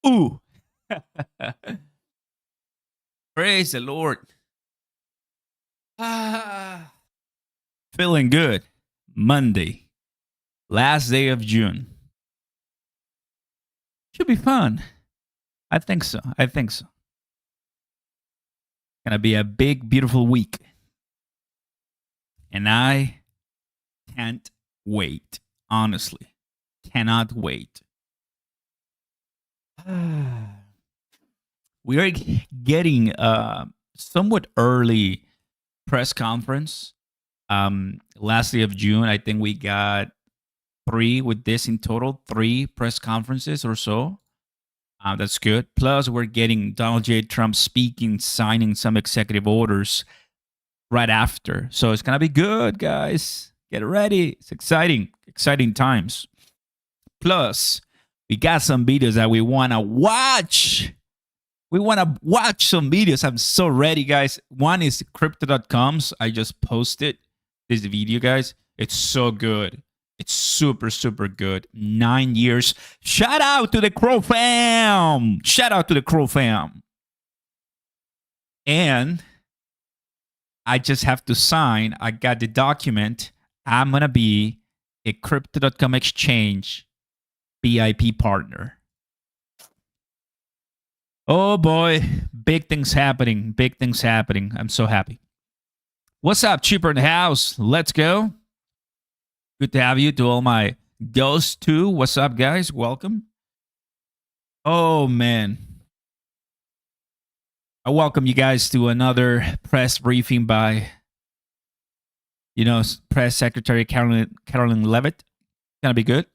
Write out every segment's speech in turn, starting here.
Ooh. Praise the Lord. Ah, feeling good. Monday, last day of June. Should be fun. I think so. I think so. Gonna be a big, beautiful week. And I can't wait. Honestly, cannot wait. We are getting somewhat early press conference. Last day of June, I think we got three with this in total, three press conferences or so. That's good. Plus, we're getting Donald J. Trump speaking, signing some executive orders right after. So it's gonna be good, guys. Get ready. It's exciting, exciting times. Plus, we got some videos that we wanna watch. We want to watch some videos. I'm so ready, guys. One is crypto.coms. I just posted this video, guys. It's so good. It's super, super good. 9 years. Shout out to the Crow fam. Shout out to the Crow fam. And I just have to sign. I got the document. I'm going to be a crypto.com exchange VIP partner. Oh boy, big things happening. Big things happening. I'm so happy. What's up, Cheaper in the house? Let's go. Good to have you. To all my ghosts too. What's up, guys? Welcome. Oh man. I welcome you guys to another press briefing by, Press Secretary Carolyn Levitt. Gonna be good.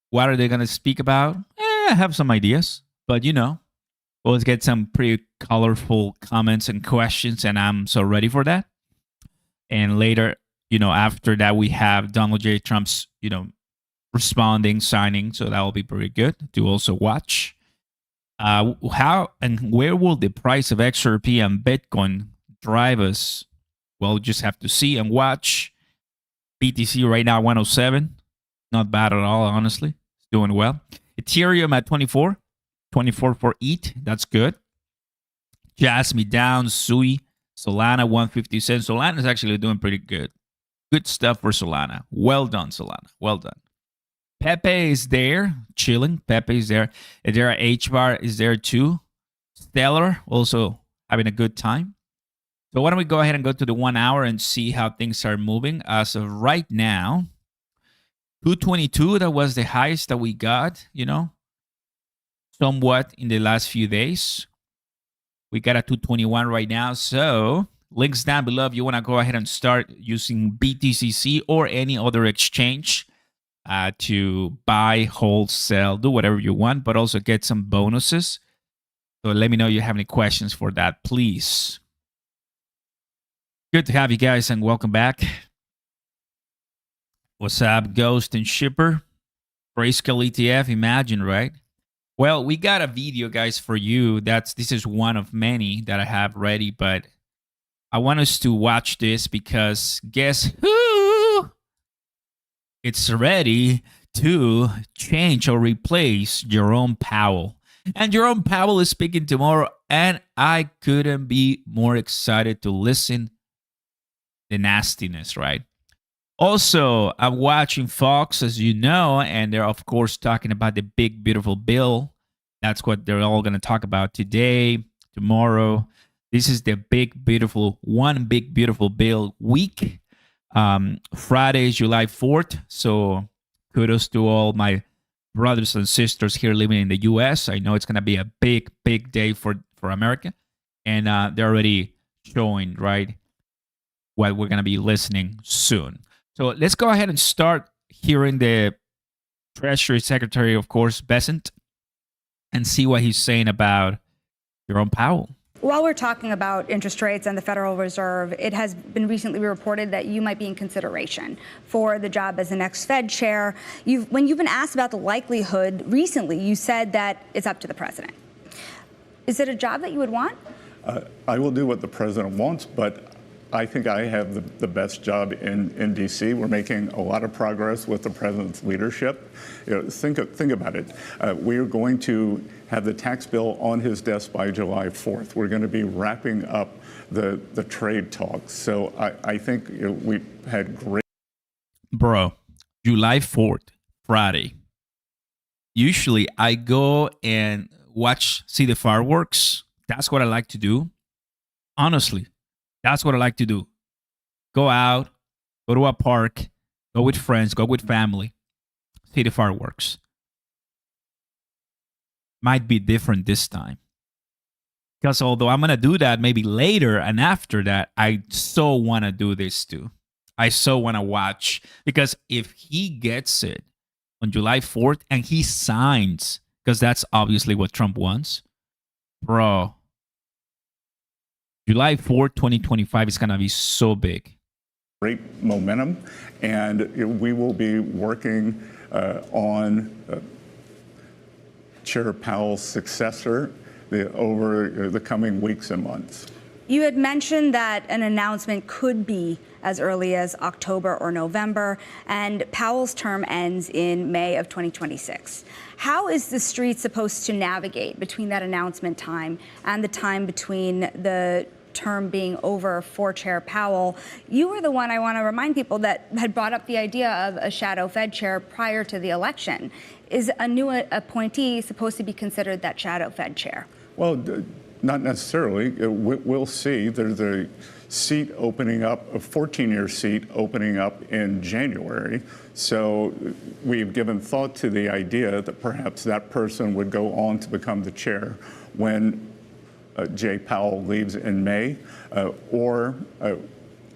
What are they gonna speak about? I have some ideas, but we'll get some pretty colorful comments and questions, and I'm so ready for that. And later, after that, we have Donald J. Trump's, responding, signing. So that will be pretty good to also watch. How and where will the price of XRP and Bitcoin drive us? Well, just have to see and watch. BTC right now, 107. Not bad at all, honestly. It's doing well. Ethereum at 24 for ETH. That's good. Jasmine down. Sui. Solana 150 cents. Solana is actually doing pretty good. Good stuff for Solana. Well done, Solana. Well done. Pepe is there. Chilling. Pepe is there. There HBAR is there too. Stellar also having a good time. So why don't we go ahead and go to the 1 hour and see how things are moving. As of right now, 222, that was the highest that we got, somewhat in the last few days. We got a 221 right now. So links down below if you want to go ahead and start using BTCC or any other exchange to buy, hold, sell, do whatever you want, but also get some bonuses. So let me know if you have any questions for that, please. Good to have you guys and welcome back. What's up, Ghost and Shipper? Grayscale ETF, imagine, right? Well, we got a video, guys, for you. This is one of many that I have ready, but I want us to watch this because guess who? It's ready to change or replace Jerome Powell. And Jerome Powell is speaking tomorrow, and I couldn't be more excited to listen the nastiness, right? Also, I'm watching Fox, as you know, and they're, of course, talking about the big, beautiful bill. That's what they're all going to talk about today, tomorrow. This is the big, beautiful, one big, beautiful bill week. Friday is July 4th. So kudos to all my brothers and sisters here living in the U.S. I know it's going to be a big, big day for America. And they're already showing, right, what we're going to be listening soon. So let's go ahead and start hearing the Treasury Secretary, of course, Bessent, and see what he's saying about Jerome Powell. While we're talking about interest rates and the Federal Reserve, it has been recently reported that you might be in consideration for the job as the next Fed chair. When you've been asked about the likelihood recently, you said that it's up to the president. Is it a job that you would want? I will do what the president wants, but I think I have the best job in D.C. We're making a lot of progress with the president's leadership. Think about it. We are going to have the tax bill on his desk by July 4th. We're going to be wrapping up the trade talks. So I think we've had great. Bro, July 4th, Friday. Usually I go and see the fireworks. That's what I like to do. Honestly, that's what I like to do. Go out, go to a park, go with friends, go with family, see the fireworks. Might be different this time. Because although I'm going to do that maybe later and after that, I so want to do this too. I so want to watch. Because if he gets it on July 4th and he signs, because that's obviously what Trump wants, bro, July 4th, 2025 is going to be so big. Great momentum, and we will be working on Chair Powell's successor over the coming weeks and months. You had mentioned that an announcement could be as early as October or November, and Powell's term ends in May of 2026. How is the street supposed to navigate between that announcement time and the time between the term being over for Chair Powell? You were the one, I want to remind people, that had brought up the idea of a shadow Fed chair prior to the election. Is a new appointee supposed to be considered that shadow Fed chair? Well, not necessarily. We'll see. There's a seat opening up, a 14-year seat opening up in January. So we've given thought to the idea that perhaps that person would go on to become the chair when Jay Powell leaves in May, or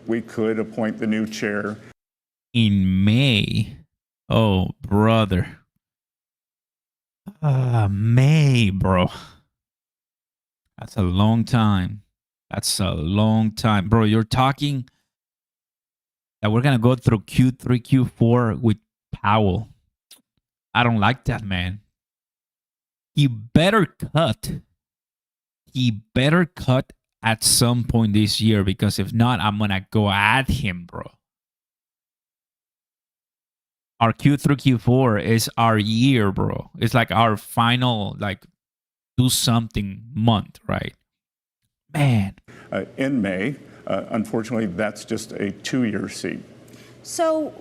we could appoint the new chair in May. Oh, brother. May, bro. That's a long time. That's a long time. Bro, you're talking that we're going to go through Q3, Q4 with Powell. I don't like that, man. He better cut. He better cut at some point this year, because if not, I'm going to go at him, bro. Our Q3, Q4 is our year, bro. It's like our final, do something month, right? Man. In May. Unfortunately, that's just a 2-year seat. So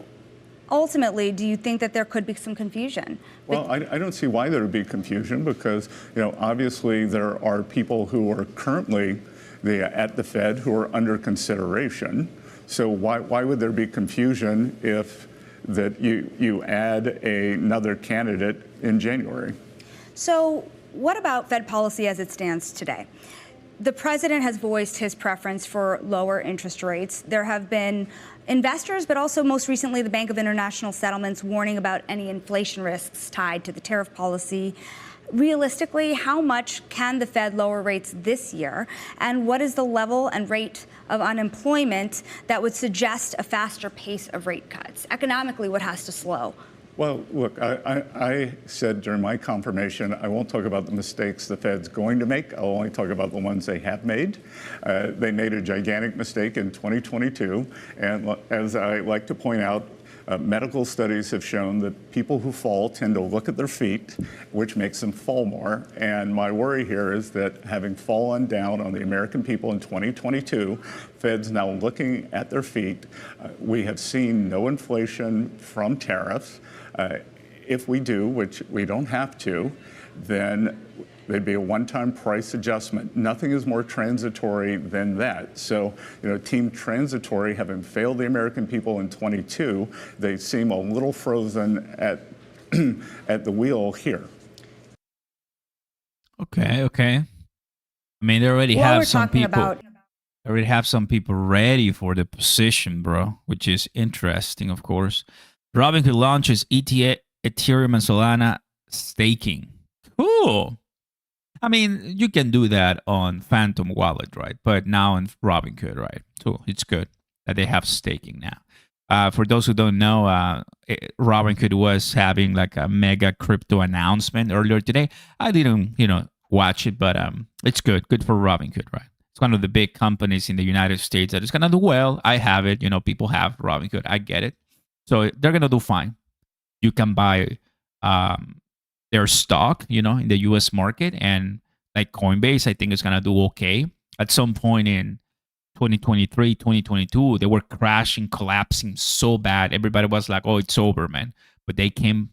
ultimately, do you think that there could be some confusion? Well, I don't see why there would be confusion, because obviously there are people who are currently at the Fed who are under consideration. So why would there be confusion if that you add another candidate in January? So what about Fed policy as it stands today? The president has voiced his preference for lower interest rates. There have been investors, but also most recently the Bank of International Settlements, warning about any inflation risks tied to the tariff policy. Realistically, how much can the Fed lower rates this year? And what is the level and rate of unemployment that would suggest a faster pace of rate cuts? Economically, what has to slow? Well, look, I said during my confirmation, I won't talk about the mistakes the Fed's going to make. I'll only talk about the ones they have made. They made a gigantic mistake in 2022. And as I like to point out, medical studies have shown that people who fall tend to look at their feet, which makes them fall more. And my worry here is that having fallen down on the American people in 2022, Fed's now looking at their feet. We have seen no inflation from tariffs. If we do, which we don't have to, then there'd be a one-time price adjustment. Nothing is more transitory than that. So, Team Transitory, having failed the American people in 22, they seem a little frozen at at the wheel here. Okay. I mean, they already have some people. They already have some people ready for the position, bro, which is interesting, of course. Robinhood launches Ethereum and Solana staking. Cool. I mean, you can do that on Phantom Wallet, right? But now on Robinhood, right? So it's good that they have staking now. For those who don't know, Robinhood was having like a mega crypto announcement earlier today. I didn't, watch it, but it's good. Good for Robinhood, right? It's one of the big companies in the United States that is gonna do well. I have it. People have Robinhood. I get it. So they're gonna do fine. You can buy their stock, in the U.S. market, and like Coinbase, I think is gonna do okay. At some point in 2023, 2022, they were crashing, collapsing so bad. Everybody was like, "Oh, it's over, man." But they came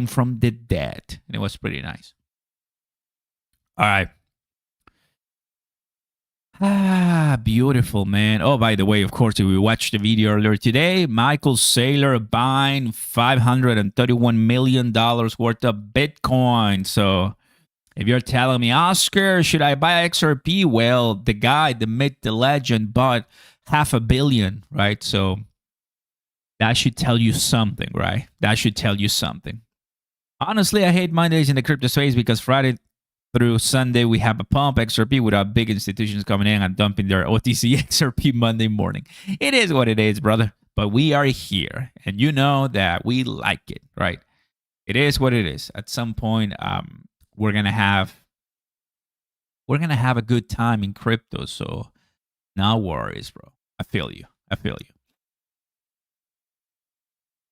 from the dead, and it was pretty nice. All right. Beautiful, man. Oh, by the way, of course, if we watched the video earlier today, Michael Saylor buying $531 million worth of Bitcoin. So if you're telling me, Oscar, should I buy XRP? Well, the guy, the myth, the legend, bought $500 million, right? So that should tell you something, right? That should tell you something. Honestly, I hate Mondays in the crypto space because Friday through Sunday, we have a pump XRP without big institutions coming in and dumping their OTC XRP Monday morning. It is what it is, brother. But we are here, and you know that we like it, right? It is what it is. At some point, we're gonna have a good time in crypto. So no worries, bro. I feel you.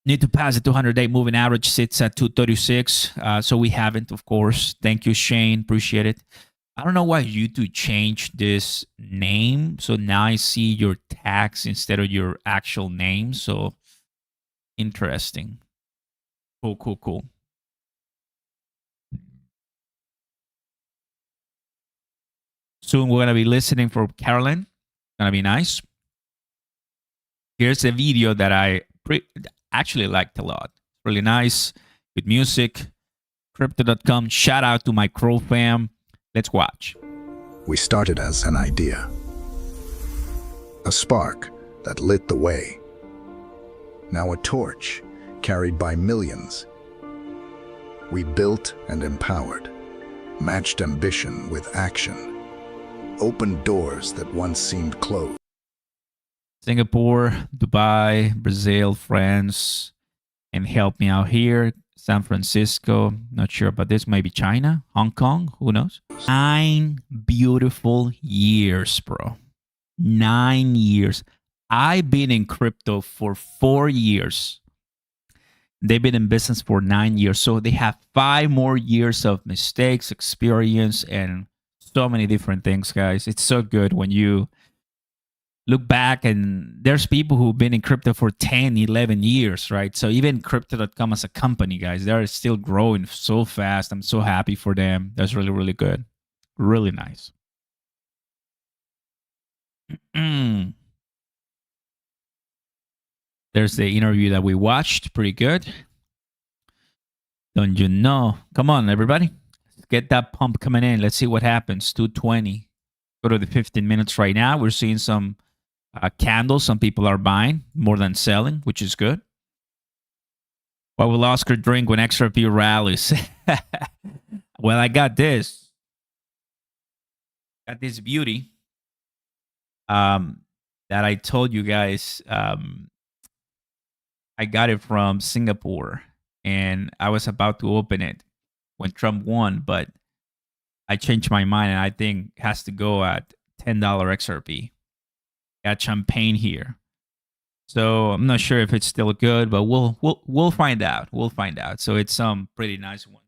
Need to pass the 200-day moving average, sits at 236. So we haven't, of course. Thank you, Shane. Appreciate it. I don't know why YouTube changed this name. So now I see your tags instead of your actual name. So interesting. Cool. Soon we're going to be listening for Carolyn. Going to be nice. Here's a video that I actually liked a lot. Really nice. Good music. Crypto.com. Shout out to my Crow fam. Let's watch. We started as an idea. A spark that lit the way. Now a torch carried by millions. We built and empowered. Matched ambition with action. Opened doors that once seemed closed. Singapore, Dubai, Brazil, France, and help me out here. San Francisco, not sure about this. Maybe China, Hong Kong, who knows? 9 beautiful years, bro. 9 years. I've been in crypto for 4 years. They've been in business for 9 years. So they have 5 more years of mistakes, experience, and so many different things, guys. It's so good when you look back, and there's people who've been in crypto for 10, 11 years, right? So even Crypto.com as a company, guys, they're still growing so fast. I'm so happy for them. That's really, really good. Really nice. There's the interview that we watched. Pretty good. Don't you know? Come on, everybody. Let's get that pump coming in. Let's see what happens. 220. Go to the 15 minutes right now. We're seeing some candles. Some people are buying more than selling, which is good. What will Oscar drink when XRP rallies? Well, I got this. Got this beauty that I told you guys. I got it from Singapore, and I was about to open it when Trump won, but I changed my mind, and I think it has to go at $10 XRP. Got champagne here, so I'm not sure if it's still good, but we'll find out. We'll find out. So it's some pretty nice one.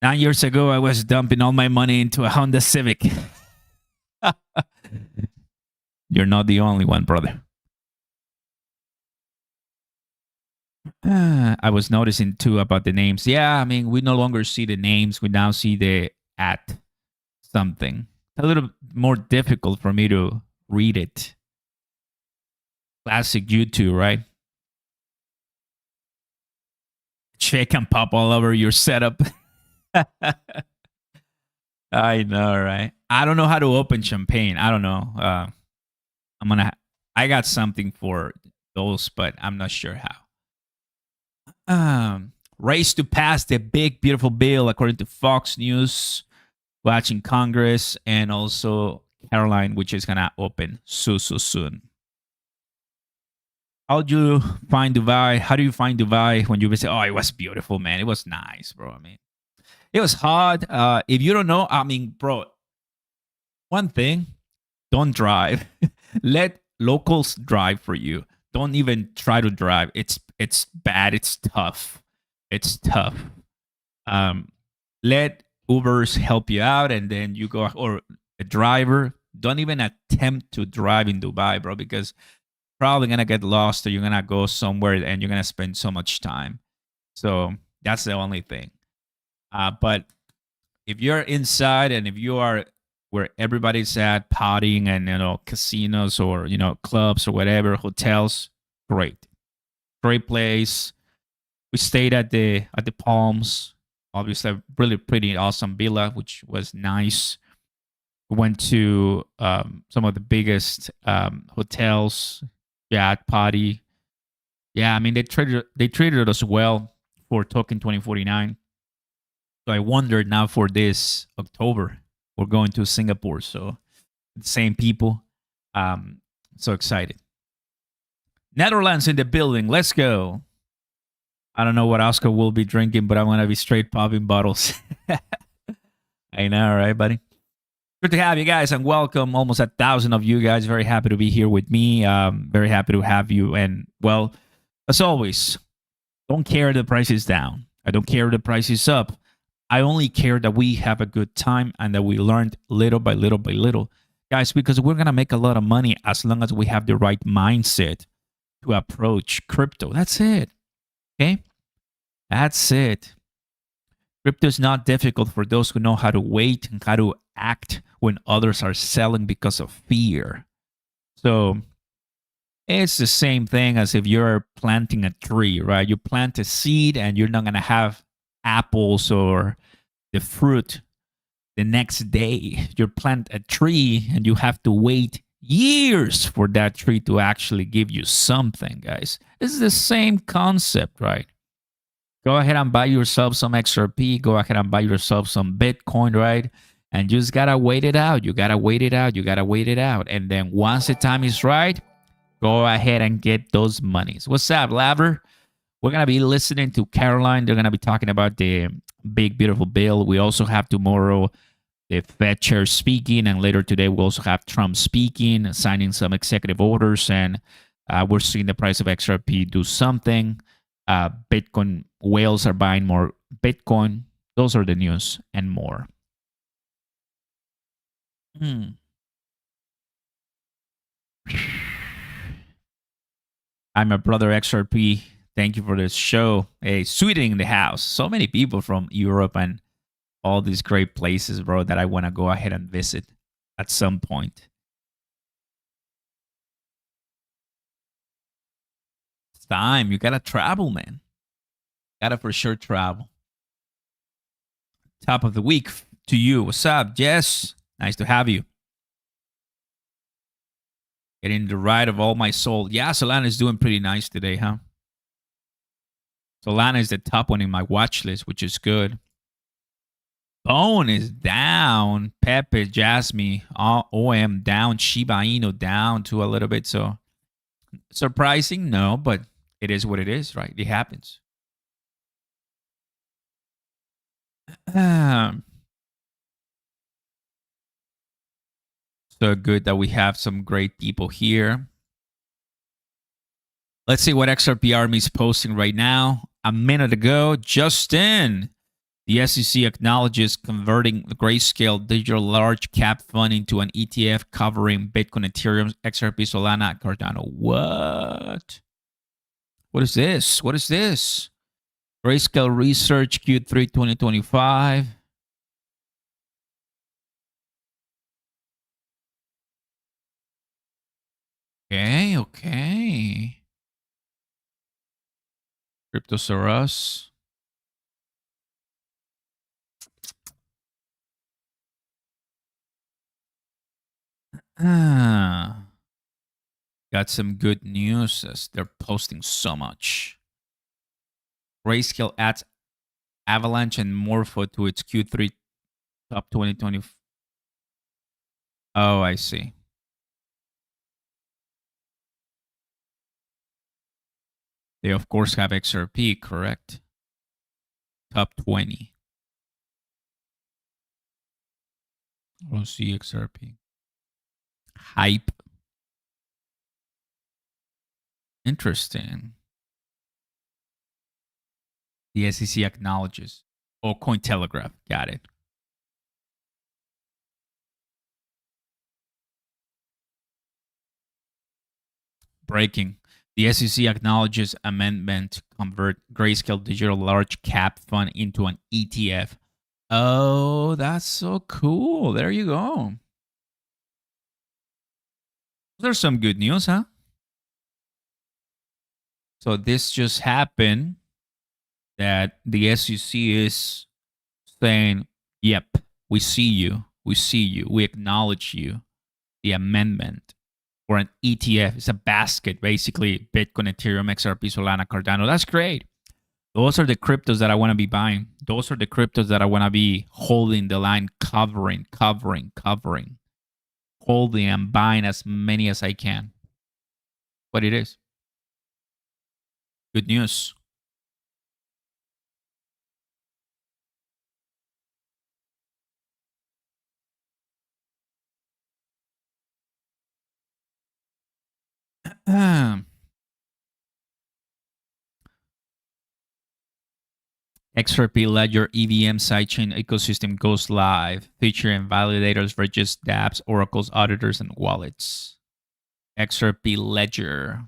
9 years ago, I was dumping all my money into a Honda Civic. You're not the only one, brother. I was noticing too about the names. Yeah, I mean, we no longer see the names. We now see the at something. A little more difficult for me to read it. Classic YouTube, right? Shake and pop all over your setup. I know, right? I don't know how to open champagne. I don't know. I got something for those, but I'm not sure how. Race to pass the big, beautiful bill, according to Fox News. Watching Congress, and also Caroline, which is gonna open so soon. How do you find Dubai? How do you find Dubai when you visit? Oh, it was beautiful, man. It was nice, bro. I mean, It was hard. If you don't know, I mean, bro, one thing, don't drive. Let locals drive for you. Don't even try to drive. It's bad. It's tough. It's tough. Um, let Ubers help you out, and then you go, or a driver. Don't even attempt to drive in Dubai, bro, because probably gonna get lost, or you're gonna go somewhere and you're gonna spend so much time. So that's the only thing. But if you're inside and if you are where everybody's at partying and casinos or clubs or whatever, hotels, great place. We stayed at the Palms, obviously a really pretty awesome villa, which was nice. We went to some of the biggest hotels, yacht party. Yeah, I mean they treated us well for Token 2049. So I wondered now for this October, we're going to Singapore. So the same people. So excited. Netherlands in the building. Let's go. I don't know what Oscar will be drinking, but I'm going to be straight popping bottles. I know, right, buddy? Good to have you guys and welcome. Almost 1,000 of you guys. Very happy to be here with me. Very happy to have you. And, well, as always, don't care the price is down. I don't care the price is up. I only care that we have a good time and that we learned little by little by little. Guys, because we're going to make a lot of money as long as we have the right mindset to approach crypto. That's it. Okay? That's it. Crypto is not difficult for those who know how to wait and how to act when others are selling because of fear. So it's the same thing as if you're planting a tree, right? You plant a seed and you're not going to have apples or the fruit the next day. You plant a tree and you have to wait years for that tree to actually give you something, guys. This is the same concept, right? Go ahead and buy yourself some XRP. Go ahead and buy yourself some Bitcoin, right? And you just gotta wait it out. You gotta wait it out. You gotta wait it out. And then once the time is right, go ahead and get those monies. What's up, Laver? We're gonna be listening to Caroline. They're gonna be talking about the big, beautiful bill. We also have tomorrow the Fed chair speaking, and later today we'll also have Trump speaking, signing some executive orders, and we're seeing the price of XRP do something. Bitcoin whales are buying more Bitcoin. Those are the news and more. I'm a brother XRP. Thank you for this show. Hey, sweetening the house. So many people from Europe and all these great places, bro, that I want to go ahead and visit at some point. It's time. You got to travel, man. Got to for sure travel. Top of the week to you. What's up, Jess? Nice to have you. Getting the ride of all my soul. Yeah, Solana is doing pretty nice today, huh? Solana is the top one in my watch list, which is good. Bone is down. Pepe, Jasmine, OM down. Shiba Inu down to a little bit. So surprising? No, but it is what it is, right? It happens. So good that we have some great people here. Let's see what XRP Army is posting right now. A minute ago, Justin. The SEC acknowledges converting the Grayscale digital large cap fund into an ETF covering Bitcoin, Ethereum, XRP, Solana, Cardano. What? What is this? What is this? Grayscale Research Q3 2025. Okay. Cryptosaurus. Got some good news as they're posting so much. Grayscale adds Avalanche and Morpho to its Q3 top 2020. Oh, I see. They, of course, have XRP, correct? Top 20. We'll see XRP. Hype. Interesting. The SEC acknowledges. Oh, Cointelegraph. Got it. Breaking. The SEC acknowledges amendment to convert Grayscale Digital Large Cap Fund into an ETF. Oh, that's so cool. There you go. There's some good news, huh? So this just happened that the SEC is saying, yep, we see you. We see you. We acknowledge you. The amendment for an ETF. It's a basket, basically Bitcoin, Ethereum, XRP, Solana, Cardano. That's great. Those are the cryptos that I want to be buying. Those are the cryptos that I want to be holding the line, covering, holding and buying as many as I can. But it is. Good news. XRP Ledger EVM sidechain ecosystem goes live, featuring validators, registers, dApps, oracles, auditors, and wallets. XRP Ledger.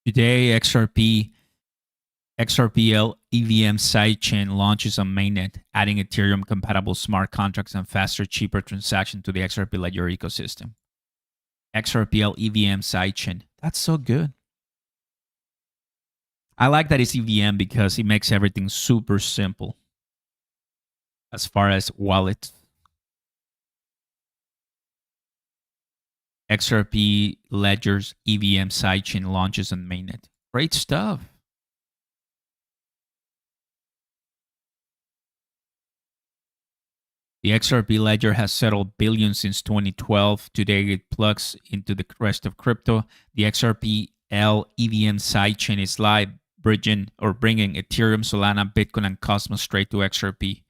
Today, XRPL EVM sidechain launches on mainnet, adding Ethereum-compatible smart contracts and faster, cheaper transaction to the XRP Ledger ecosystem. XRPL EVM sidechain. That's so good. I like that it's EVM because it makes everything super simple as far as wallet. XRP Ledger's EVM sidechain launches on mainnet. Great stuff. The XRP Ledger has settled billions since 2012. Today, it plugs into the rest of crypto. The XRPL EVM sidechain is live, bringing Ethereum, Solana, Bitcoin, and Cosmos straight to XRP.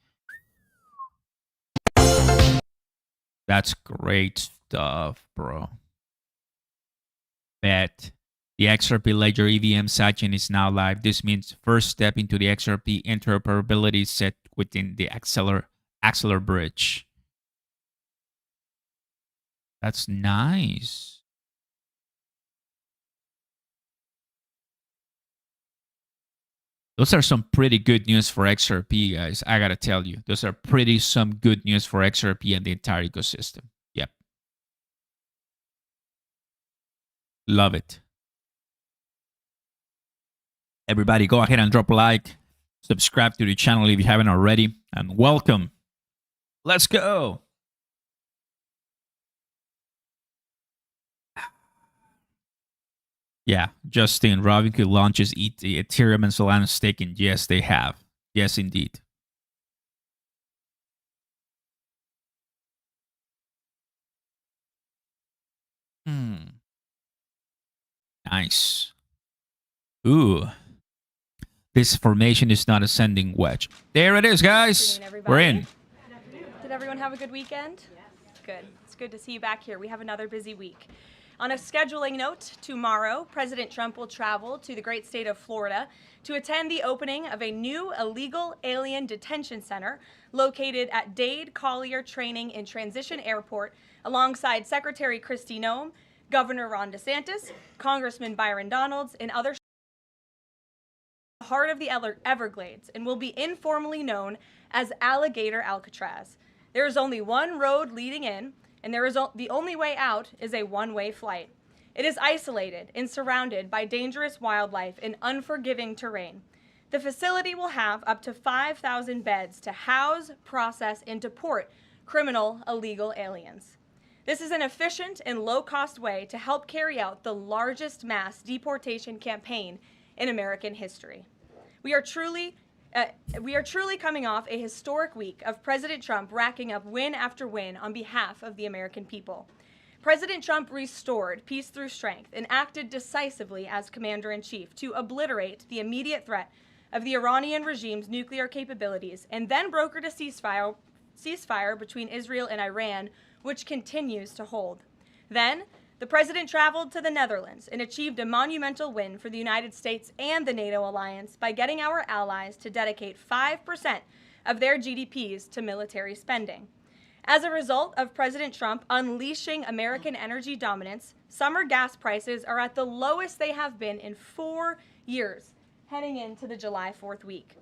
That's great stuff, bro. Bet. The XRP Ledger EVM sidechain is now live. This means first step into the XRP interoperability set within the Axelar bridge. That's nice. Those are some pretty good news for XRP, guys. I gotta tell you, those are some good news for XRP and the entire ecosystem. Yep. Love it. Everybody, go ahead and drop a like. Subscribe to the channel if you haven't already. And welcome. Let's go. Yeah, Justin, Robinhood launches Ethereum and Solana staking. Yes, they have. Yes, indeed. Nice. Ooh. This formation is not ascending wedge. There it is, guys. We're in. Did everyone have a good weekend? Yes. Good. It's good to see you back here. We have another busy week. On a scheduling note, tomorrow, President Trump will travel to the great state of Florida to attend the opening of a new illegal alien detention center located at Dade Collier Training and Transition Airport alongside Secretary Kristi Noem, Governor Ron DeSantis, Congressman Byron Donalds, and others. The heart of the Everglades and will be informally known as Alligator Alcatraz. There is only one road leading in, and the only way out is a one-way flight. It is isolated and surrounded by dangerous wildlife and unforgiving terrain. The facility will have up to 5,000 beds to house, process, and deport criminal illegal aliens. This is an efficient and low-cost way to help carry out the largest mass deportation campaign in American history. We are truly We are truly coming off a historic week of President Trump racking up win after win on behalf of the American people. President Trump restored peace through strength and acted decisively as commander-in-chief to obliterate the immediate threat of the Iranian regime's nuclear capabilities, and then brokered a ceasefire between Israel and Iran, which continues to hold. Then, the president traveled to the Netherlands and achieved a monumental win for the United States and the NATO alliance by getting our allies to dedicate 5% of their GDPs to military spending. As a result of President Trump unleashing American energy dominance, summer gas prices are at the lowest they have been in 4 years, heading into the July 4th week.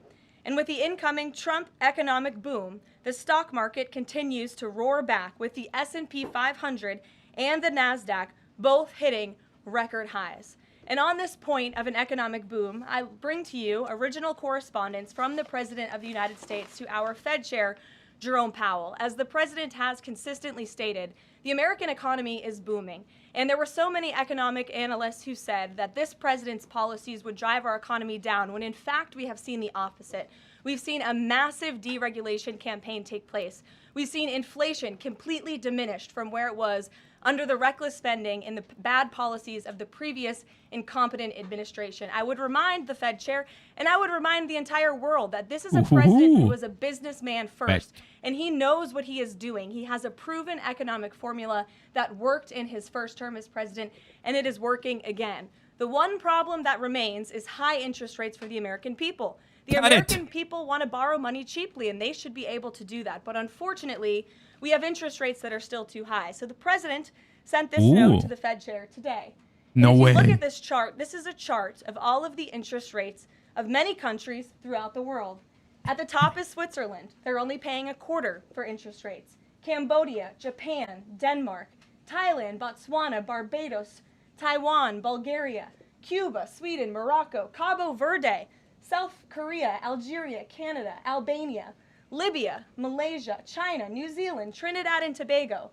And with the incoming Trump economic boom, the stock market continues to roar back, with the S&P 500 and the NASDAQ both hitting record highs. And on this point of an economic boom, I bring to you original correspondence from the President of the United States to our Fed Chair, Jerome Powell. As the president has consistently stated, the American economy is booming. And there were so many economic analysts who said that this president's policies would drive our economy down, when in fact we have seen the opposite. We've seen a massive deregulation campaign take place. We've seen inflation completely diminished from where it was under the reckless spending and the bad policies of the previous incompetent administration. I would remind the Fed chair, and I would remind the entire world, that this is a president who was a businessman first, and he knows what he is doing. He has a proven economic formula that worked in his first term as president, and it is working again. The one problem that remains is high interest rates for the American people. The American people want to borrow money cheaply, and they should be able to do that. But unfortunately, we have interest rates that are still too high. So the president sent this note to the Fed chair today. No way. If you look at this chart, this is a chart of all of the interest rates of many countries throughout the world. At the top is Switzerland. They're only paying a quarter for interest rates. Cambodia, Japan, Denmark, Thailand, Botswana, Barbados, Taiwan, Bulgaria, Cuba, Sweden, Morocco, Cabo Verde, South Korea, Algeria, Canada, Albania, Libya, Malaysia, China, New Zealand, Trinidad and Tobago,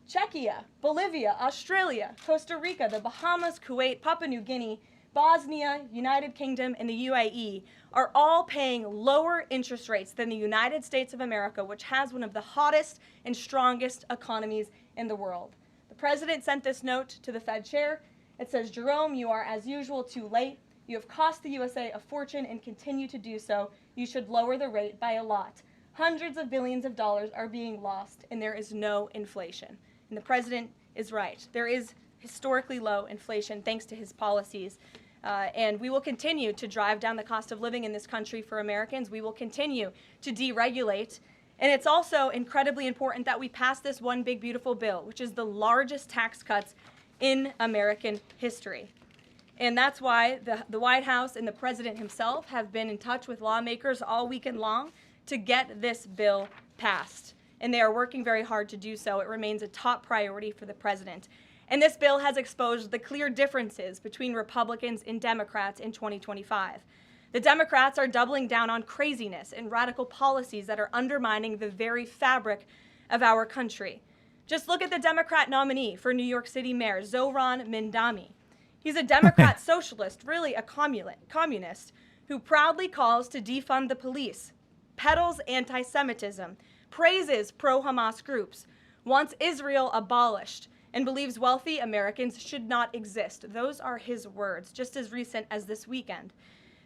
Czechia, Bolivia, Australia, Costa Rica, the Bahamas, Kuwait, Papua New Guinea, Bosnia, United Kingdom, and the UAE are all paying lower interest rates than the United States of America, which has one of the hottest and strongest economies in the world. The president sent this note to the Fed chair. It says, "Jerome, you are as usual too late. You have cost the USA a fortune and continue to do so. You should lower the rate by a lot. Hundreds of billions of dollars are being lost, and there is no inflation." And the president is right. There is historically low inflation thanks to his policies. And we will continue to drive down the cost of living in this country for Americans. We will continue to deregulate. And it's also incredibly important that we pass this one big, beautiful bill, which is the largest tax cuts in American history. And that's why the White House and the president himself have been in touch with lawmakers all weekend long to get this bill passed. And they are working very hard to do so. It remains a top priority for the president. And this bill has exposed the clear differences between Republicans and Democrats in 2025. The Democrats are doubling down on craziness and radical policies that are undermining the very fabric of our country. Just look at the Democrat nominee for New York City Mayor, Zohran Mamdani. He's a Democrat socialist, really a communist, who proudly calls to defund the police, peddles anti-Semitism, praises pro-Hamas groups, wants Israel abolished, and believes wealthy Americans should not exist. Those are his words, just as recent as this weekend.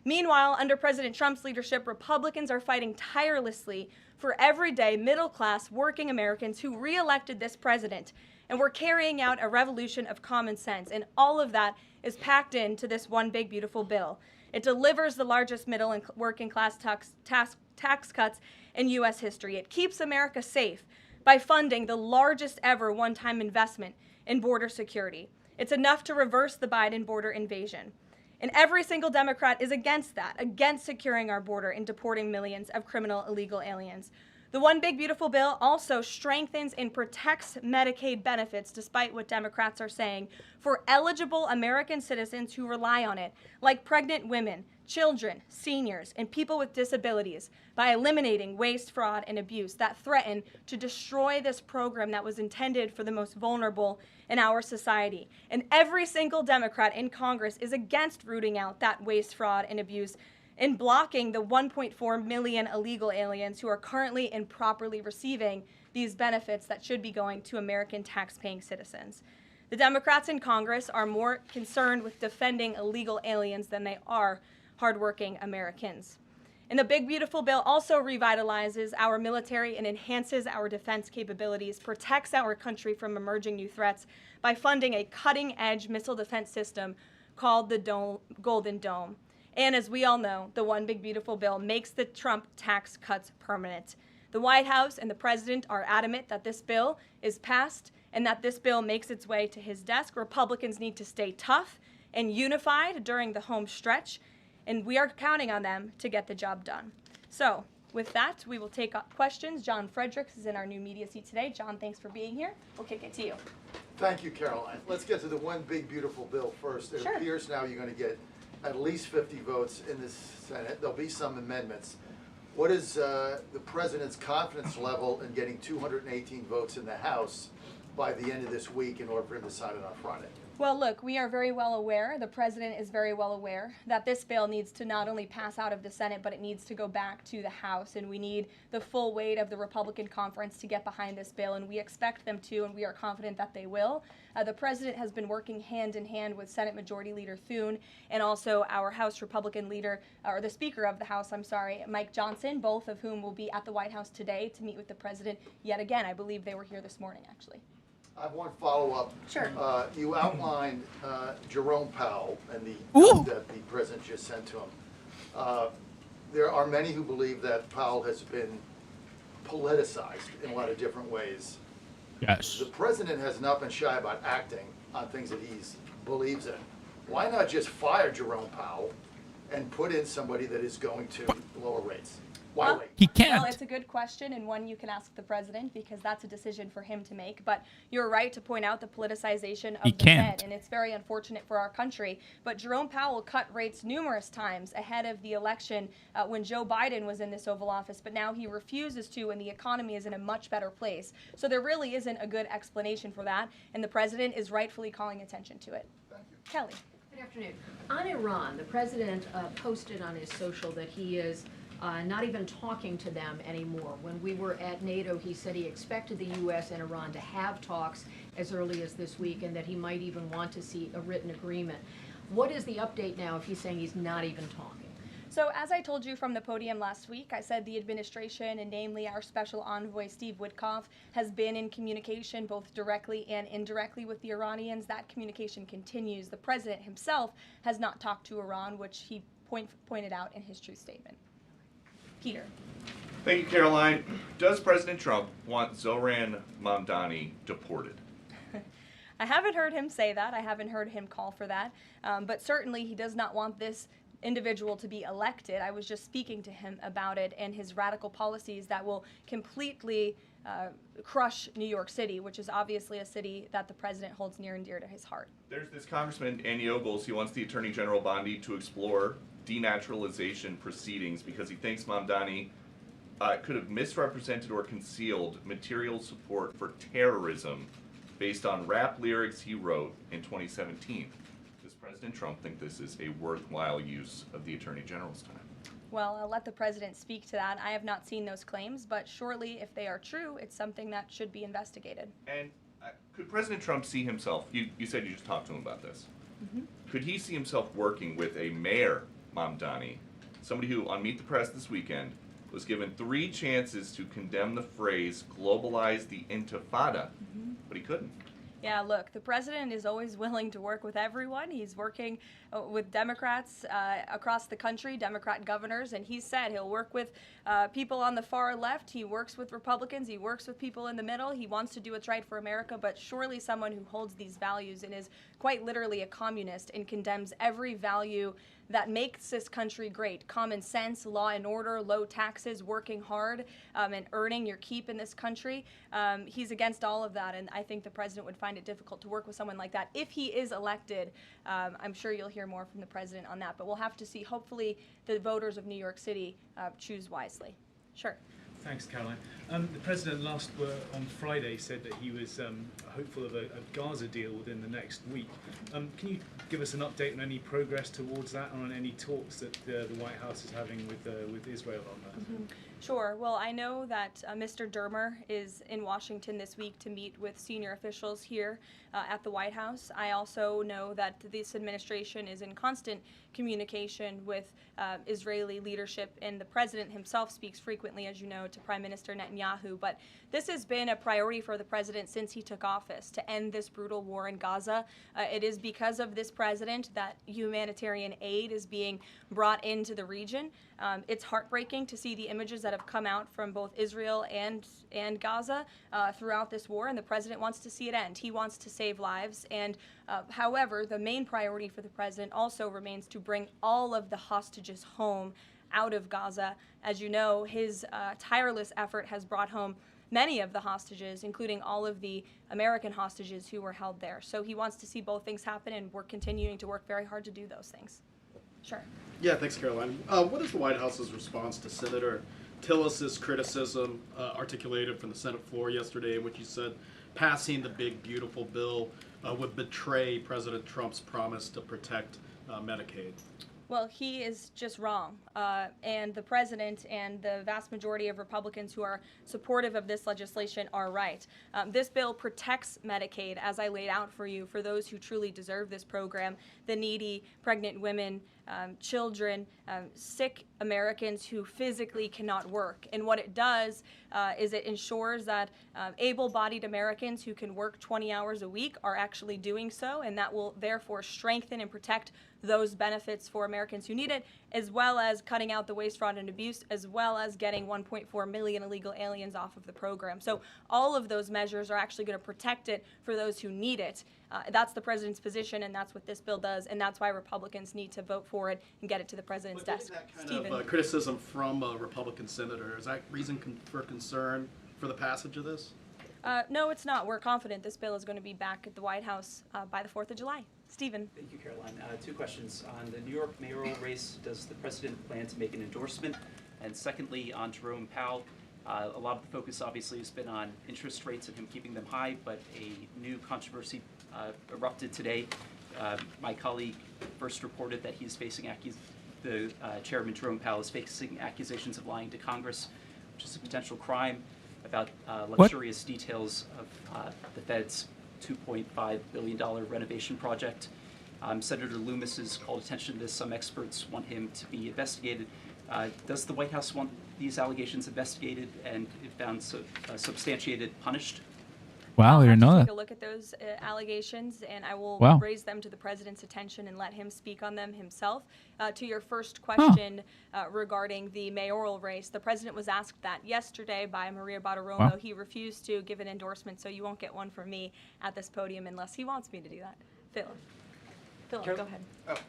Meanwhile, under President Trump's leadership, Republicans are fighting tirelessly for everyday middle-class working Americans who re-elected this president, and we're carrying out a revolution of common sense, and all of that is packed into this one big, beautiful bill. It delivers the largest middle and working class tax cuts in U.S. history. It keeps America safe by funding the largest ever one-time investment in border security. It's enough to reverse the Biden border invasion. And every single Democrat is against that, against securing our border and deporting millions of criminal illegal aliens. The One Big Beautiful Bill also strengthens and protects Medicaid benefits, despite what Democrats are saying, for eligible American citizens who rely on it, like pregnant women, children, seniors, and people with disabilities, by eliminating waste, fraud, and abuse that threaten to destroy this program that was intended for the most vulnerable in our society. And every single Democrat in Congress is against rooting out that waste, fraud, and abuse in blocking the 1.4 million illegal aliens who are currently improperly receiving these benefits that should be going to American tax-paying citizens. The Democrats in Congress are more concerned with defending illegal aliens than they are hardworking Americans. And the big, beautiful bill also revitalizes our military and enhances our defense capabilities, protects our country from emerging new threats by funding a cutting-edge missile defense system called the Golden Dome. And as we all know, the one big, beautiful bill makes the Trump tax cuts permanent. The White House and the president are adamant that this bill is passed and that this bill makes its way to his desk. Republicans need to stay tough and unified during the home stretch, and we are counting on them to get the job done. So with that, we will take questions. John Fredericks is in our new media seat today. John, thanks for being here. We'll kick it to you. Thank you, Caroline. Let's get to the one big, beautiful bill first. It Sure. appears now you're going to get at least 50 votes in the Senate. There'll be some amendments. What is the president's confidence level in getting 218 votes in the House by the end of this week in order for him to sign it on Friday? Well, look, we are very well aware, the president is very well aware, that this bill needs to not only pass out of the Senate, but it needs to go back to the House, and we need the full weight of the Republican conference to get behind this bill, and we expect them to, and we are confident that they will. The president has been working hand in hand with Senate Majority Leader Thune and also our House Republican leader, or the Speaker of the House, Mike Johnson, both of whom will be at the White House today to meet with the president yet again. I believe they were here this morning, actually. I have one follow-up. Sure. You outlined Jerome Powell and the Ooh. note that the president just sent to him. There are many who believe that Powell has been politicized in a lot of different ways. Yes. The president has not been shy about acting on things that he believes in. Why not just fire Jerome Powell and put in somebody that is going to lower rates? Why Well, wait? He can't. Well, it's a good question, and one you can ask the president because that's a decision for him to make. But you're right to point out the politicization of He the can't. Fed, and it's very unfortunate for our country. But Jerome Powell cut rates numerous times ahead of the election when Joe Biden was in this Oval Office, but now he refuses to, and the economy is in a much better place. So there really isn't a good explanation for that, and the president is rightfully calling attention to it. Thank you. Kelly. Good afternoon. On Iran, the president posted on his social that he is not even talking to them anymore. When we were at NATO, he said he expected the U.S. and Iran to have talks as early as this week and that he might even want to see a written agreement. What is the update now if he's saying he's not even talking? So as I told you from the podium last week, I said the administration, and namely our special envoy Steve Witkoff, has been in communication both directly and indirectly with the Iranians. That communication continues. The president himself has not talked to Iran, which he pointed out in his truth statement. Peter. Thank you, Caroline. Does President Trump want Zoran Mamdani deported? I haven't heard him say that. I haven't heard him call for that. But certainly he does not want this individual to be elected. I was just speaking to him about it and his radical policies that will completely crush New York City, which is obviously a city that the president holds near and dear to his heart. There's this Congressman, Andy Ogles. He wants the Attorney General Bondi to explore denaturalization proceedings because he thinks Mamdani could have misrepresented or concealed material support for terrorism based on rap lyrics he wrote in 2017. Does President Trump think this is a worthwhile use of the Attorney General's time? Well, I'll let the president speak to that. I have not seen those claims, but surely if they are true, it's something that should be investigated. And could President Trump see himself, you said you just talked to him about this, could he see himself working with a mayor, Mamdani, somebody who on Meet the Press this weekend was given 3 chances to condemn the phrase globalize the intifada, but he couldn't? Yeah, look, the president is always willing to work with everyone. He's working with Democrats across the country, Democrat governors, and he said he'll work with people on the far left. He works with Republicans. He works with people in the middle. He wants to do what's right for America, but surely someone who holds these values and is quite literally a communist and condemns every value that makes this country great. Common sense, law and order, low taxes, working hard, and earning your keep in this country. He's against all of that, and I think the president would find it difficult to work with someone like that. If he is elected, I'm sure you'll hear more from the president on that, but we'll have to see. Hopefully the voters of New York City choose wisely. Sure. Thanks, Caroline. The president on Friday said that he was hopeful of a Gaza deal within the next week. Can you give us an update on any progress towards that, and on any talks that the White House is having with Israel on that? Mm-hmm. Sure. Well, I know that Mr. Dermer is in Washington this week to meet with senior officials here at the White House. I also know that this administration is in constant communication with Israeli leadership, and the president himself speaks frequently, as you know, to Prime Minister Netanyahu. But this has been a priority for the president since he took office, to end this brutal war in Gaza. It is because of this president that humanitarian aid is being brought into the region. It's heartbreaking to see the images that have come out from both Israel and Gaza throughout this war, and the president wants to see it end. He wants to save lives, and however, the main priority for the president also remains to bring all of the hostages home out of Gaza. As you know, his tireless effort has brought home many of the hostages, including all of the American hostages who were held there. So he wants to see both things happen, and we're continuing to work very hard to do those things. Sure. Yeah, thanks, Caroline. What is the White House's response to Senator Tillis's criticism articulated from the Senate floor yesterday, in which he said passing the big, beautiful bill would betray President Trump's promise to protect Medicaid? Well, he is just wrong. And the president and the vast majority of Republicans who are supportive of this legislation are right. This bill protects Medicaid, as I laid out for you, for those who truly deserve this program: the needy, pregnant women, children, sick Americans who physically cannot work. And what it does is it ensures that able-bodied Americans who can work 20 hours a week are actually doing so, and that will therefore strengthen and protect those benefits for Americans who need it, as well as cutting out the waste, fraud, and abuse, as well as getting 1.4 million illegal aliens off of the program. So all of those measures are actually going to protect it for those who need it. That's the president's position, and that's what this bill does, and that's why Republicans need to vote for it and get it to the president's desk. That kind of criticism from a Republican senator, is that reason for concern for the passage of this? No, it's not. We're confident this bill is going to be back at the White House by the 4th of July. Stephen. Thank you, Caroline. Two questions. On the New York mayoral race, does the president plan to make an endorsement? And secondly, on Jerome Powell, a lot of the focus obviously has been on interest rates and him keeping them high, but a new controversy erupted today. My colleague first reported that he's facing Chairman Jerome Powell is facing accusations of lying to Congress, which is a potential crime, about luxurious details of the Fed's $2.5 billion renovation project. Senator Loomis has called attention to this. Some experts want him to be investigated. Does the White House want these allegations investigated and, if found substantiated, punished? Wow, I didn't know that. Take a look at those allegations, and I will raise them to the president's attention and let him speak on them himself. To your first question regarding the mayoral race, the president was asked that yesterday by Maria Bartiromo. Wow. He refused to give an endorsement, so you won't get one from me at this podium unless he wants me to do that. Philip, go ahead. Oh, okay.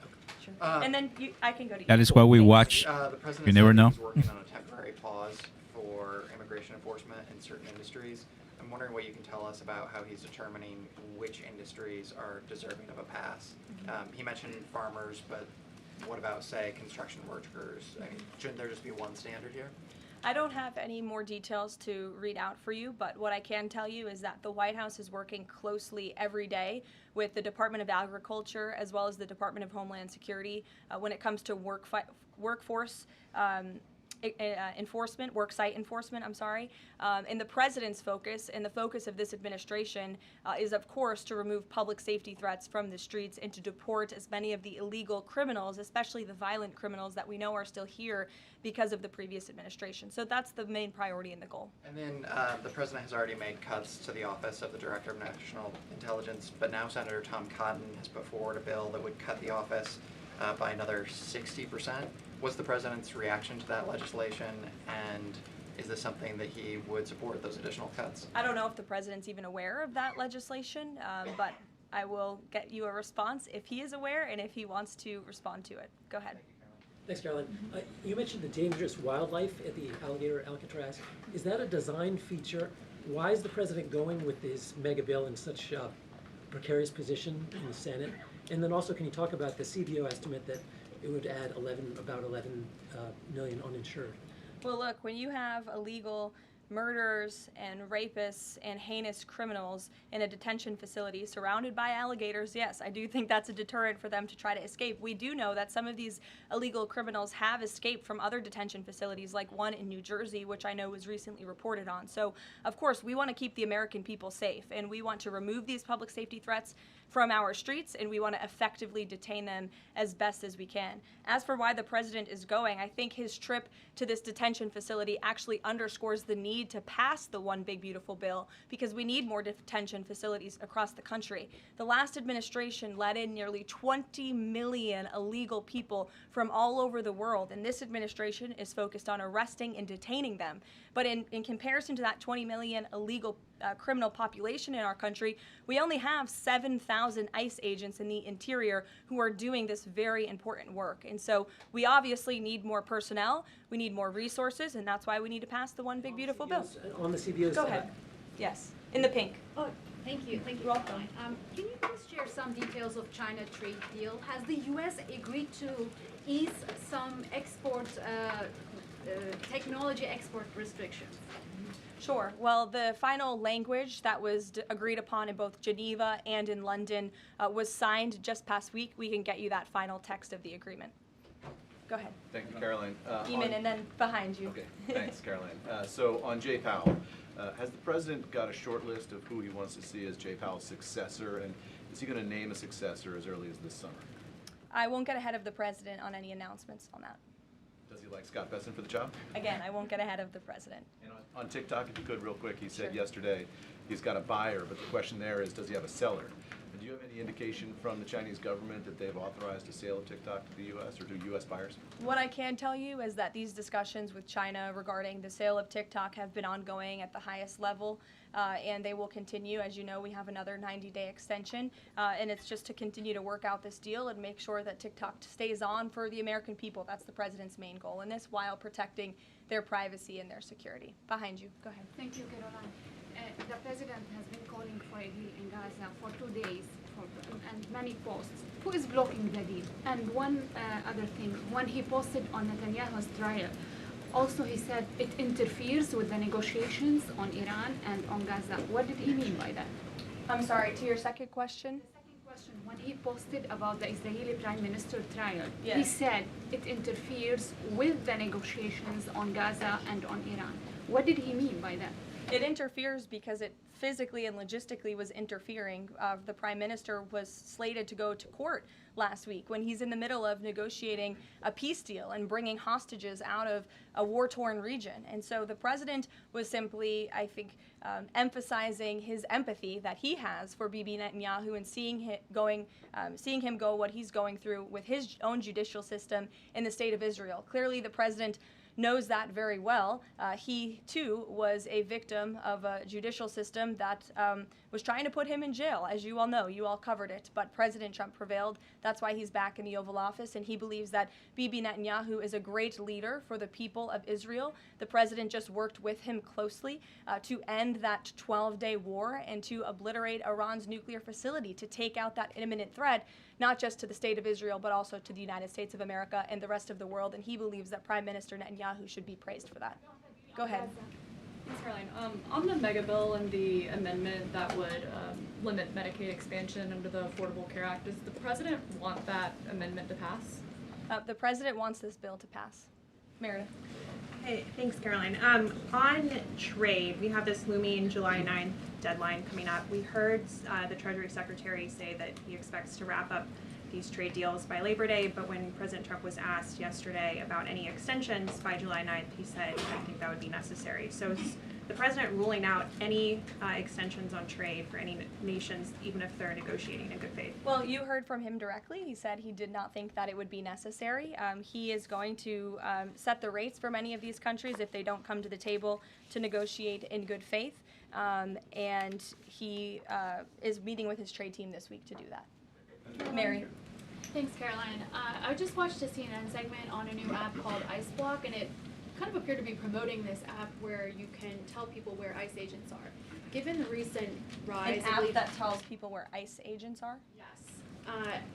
Sure. And then I can go to you. That is what we watch. The president You never know. is working on a temporary pause for immigration enforcement in certain industries. I'm wondering what you can tell us about how he's determining which industries are deserving of a pass. He mentioned farmers, but what about, say, construction workers? I mean, shouldn't there just be one standard here? I don't have any more details to read out for you, but what I can tell you is that the White House is working closely every day with the Department of Agriculture as well as the Department of Homeland Security when it comes to workforce enforcement, worksite enforcement, and the president's focus and the focus of this administration is, of course, to remove public safety threats from the streets and to deport as many of the illegal criminals, especially the violent criminals that we know are still here because of the previous administration. So that's the main priority and the goal. And then the president has already made cuts to the office of the Director of National Intelligence, but now Senator Tom Cotton has put forward a bill that would cut the office by another 60%. What's the president's reaction to that legislation, and is this something that he would support, those additional cuts? I don't know if the president's even aware of that legislation, but I will get you a response if he is aware and if he wants to respond to it. Go ahead. Thanks, Caroline. You mentioned the dangerous wildlife at the alligator Alcatraz. Is that a design feature? Why is the president going with this mega bill in such a precarious position in the Senate? And then also, can you talk about the CBO estimate that it would add about 11 million uninsured? Well, look, when you have illegal murderers and rapists and heinous criminals in a detention facility surrounded by alligators, yes, I do think that's a deterrent for them to try to escape. We do know that some of these illegal criminals have escaped from other detention facilities, like one in New Jersey, which I know was recently reported on. So, of course, we want to keep the American people safe, and we want to remove these public safety threats from our streets, and we want to effectively detain them as best as we can. As for why the president is going, I think his trip to this detention facility actually underscores the need to pass the One Big Beautiful Bill, because we need more detention facilities across the country. The last administration let in nearly 20 million illegal people from all over the world, and this administration is focused on arresting and detaining them. But in comparison to that 20 million illegal criminal population in our country, we only have 7,000 ICE agents in the interior who are doing this very important work. And so we obviously need more personnel, we need more resources, and that's why we need to pass the One Big Beautiful Bill. On the CBO's Go ahead. Yes, in the pink. Oh, thank you. Thank you. Welcome. Can you please share some details of China trade deal? Has the U.S. agreed to ease some export, technology export restrictions? Sure. Well, the final language that was agreed upon in both Geneva and in London was signed just past week. We can get you that final text of the agreement. Go ahead. Thank you, Caroline. Eamon, and then behind you. Okay, thanks, Caroline. So on Jay Powell, has the president got a short list of who he wants to see as Jay Powell's successor, and is he going to name a successor as early as this summer? I won't get ahead of the president on any announcements on that. Does he like Scott Besson for the job? Again, I won't get ahead of the president. And on TikTok, if you could, real quick, he said Sure. yesterday he's got a buyer, but the question there is, does he have a seller? And do you have any indication from the Chinese government that they've authorized a sale of TikTok to the U.S. or to U.S. buyers? What I can tell you is that these discussions with China regarding the sale of TikTok have been ongoing at the highest level, and they will continue. As you know, we have another 90-day extension, and it's just to continue to work out this deal and make sure that TikTok stays on for the American people. That's the president's main goal in this, while protecting their privacy and their security. Behind you. Go ahead. Thank you, Caroline. The president has been calling for a deal in Gaza for 2 days and many posts. Who is blocking the deal? And one other thing, when he posted on Netanyahu's trial, also he said it interferes with the negotiations on Iran and on Gaza. What did he mean by that? I'm sorry, to your second question? The second question, when he posted about the Israeli Prime Minister trial, Yes. he said it interferes with the negotiations on Gaza and on Iran. What did he mean by that? It interferes because it physically and logistically was interfering. The prime minister was slated to go to court last week when he's in the middle of negotiating a peace deal and bringing hostages out of a war-torn region. And so the president was simply, I think, emphasizing his empathy that he has for Bibi Netanyahu and seeing him go what he's going through with his own judicial system in the state of Israel. Clearly, the president knows that very well. He, too, was a victim of a judicial system that was trying to put him in jail, as you all know. You all covered it. But President Trump prevailed. That's why he's back in the Oval Office, and he believes that Bibi Netanyahu is a great leader for the people of Israel. The president just worked with him closely to end that 12-day war and to obliterate Iran's nuclear facility, to take out that imminent threat, not just to the state of Israel, but also to the United States of America and the rest of the world. And he believes that Prime Minister Netanyahu should be praised for that. Go ahead. Thanks, Caroline. On the mega bill and the amendment that would limit Medicaid expansion under the Affordable Care Act, does the president want that amendment to pass? The president wants this bill to pass. Meredith. Hey, thanks, Caroline. On trade, we have this looming July 9th deadline coming up. We heard the Treasury Secretary say that he expects to wrap up these trade deals by Labor Day, but when President Trump was asked yesterday about any extensions by July 9th, he said, I think that would be necessary. So is the president ruling out any extensions on trade for any nations, even if they're negotiating in good faith? Well, you heard from him directly. He said he did not think that it would be necessary. He is going to set the rates for many of these countries if they don't come to the table to negotiate in good faith. And he is meeting with his trade team this week to do that. Mary. Thanks, Caroline. I just watched a CNN segment on a new app called ICE Block, and it kind of appeared to be promoting this app where you can tell people where ICE agents are. Given the recent rise... An app that tells people where ICE agents are? Yes.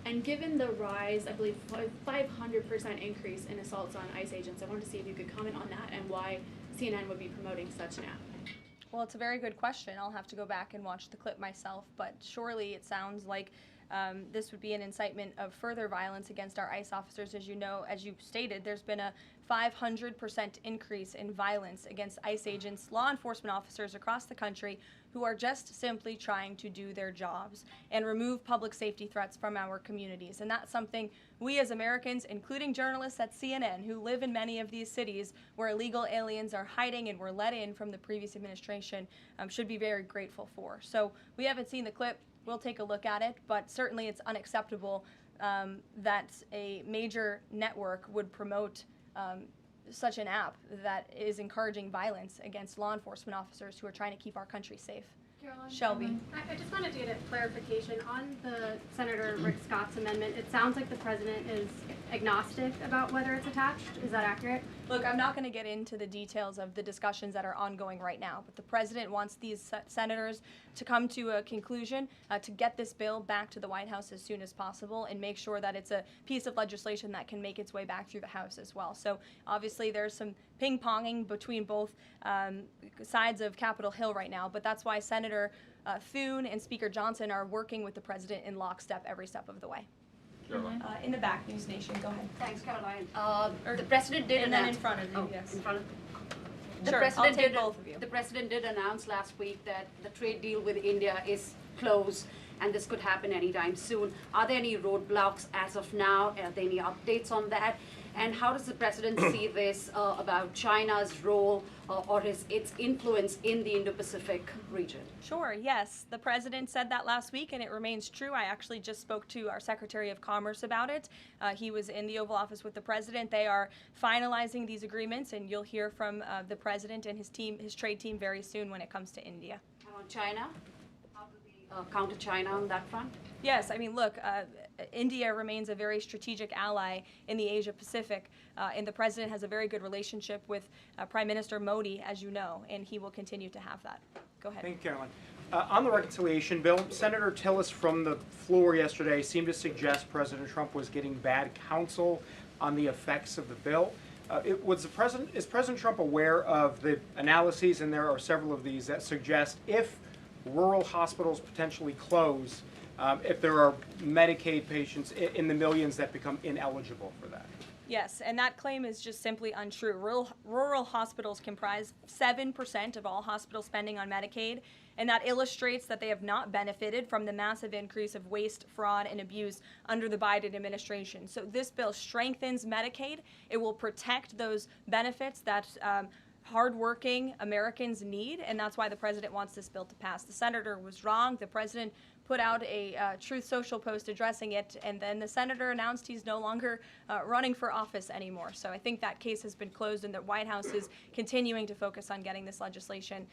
And given the rise, I believe 500% increase in assaults on ICE agents, I wanted to see if you could comment on that and why CNN would be promoting such an app. Well, it's a very good question. I'll have to go back and watch the clip myself, but surely it sounds like this would be an incitement of further violence against our ICE officers. As you know, as you stated, there's been a 500% increase in violence against ICE agents, law enforcement officers across the country who are just simply trying to do their jobs and remove public safety threats from our communities. And that's something we as Americans, including journalists at CNN who live in many of these cities where illegal aliens are hiding and were let in from the previous administration, should be very grateful for. So we haven't seen the clip. We'll take a look at it, but certainly it's unacceptable that a major network would promote such an app that is encouraging violence against law enforcement officers who are trying to keep our country safe. Caroline, Shelby. I just wanted to get a clarification on the Senator Rick Scott's amendment. It sounds like the president is agnostic about whether it's attached. Is that accurate? Look, I'm not going to get into the details of the discussions that are ongoing right now, but the president wants these senators to come to a conclusion, to get this bill back to the White House as soon as possible and make sure that it's a piece of legislation that can make its way back through the House as well. So obviously there's some ping-ponging between both sides of Capitol Hill right now, but that's why Senator Thune and Speaker Johnson are working with the president in lockstep every step of the way. In the back, News Nation, go ahead. Thanks, Caroline. The president did and then announce. in front of you, Oh, yes. in front of. Sure, I'll take both of you. The president did announce last week that the trade deal with India is closed, and this could happen anytime soon. Are there any roadblocks as of now? Are there any updates on that? And how does the president see this about China's role or its influence in the Indo-Pacific region? Sure, yes. The president said that last week, and it remains true. I actually just spoke to our Secretary of Commerce about it. He was in the Oval Office with the president. They are finalizing these agreements, and you'll hear from the president and his team, his trade team, very soon when it comes to India. And on China? How do we counter China on that front? Yes, I mean, look, India remains a very strategic ally in the Asia Pacific, and the president has a very good relationship with Prime Minister Modi, as you know, and he will continue to have that. Go ahead. Thank you, Caroline. On the reconciliation bill, Senator Tillis from the floor yesterday seemed to suggest President Trump was getting bad counsel on the effects of the bill. Is President Trump aware of the analyses, and there are several of these, that suggest if rural hospitals potentially close, if there are Medicaid patients in the millions that become ineligible for that? Yes, and that claim is just simply untrue. Rural hospitals comprise 7% of all hospital spending on Medicaid, and that illustrates that they have not benefited from the massive increase of waste, fraud, and abuse under the Biden administration. So this bill strengthens Medicaid. It will protect those benefits that hardworking Americans need, and that's why the president wants this bill to pass. The senator was wrong. The president put out a Truth Social post addressing it, and then the senator announced he's no longer running for office anymore. So I think that case has been closed, and the White House is continuing to focus on getting this legislation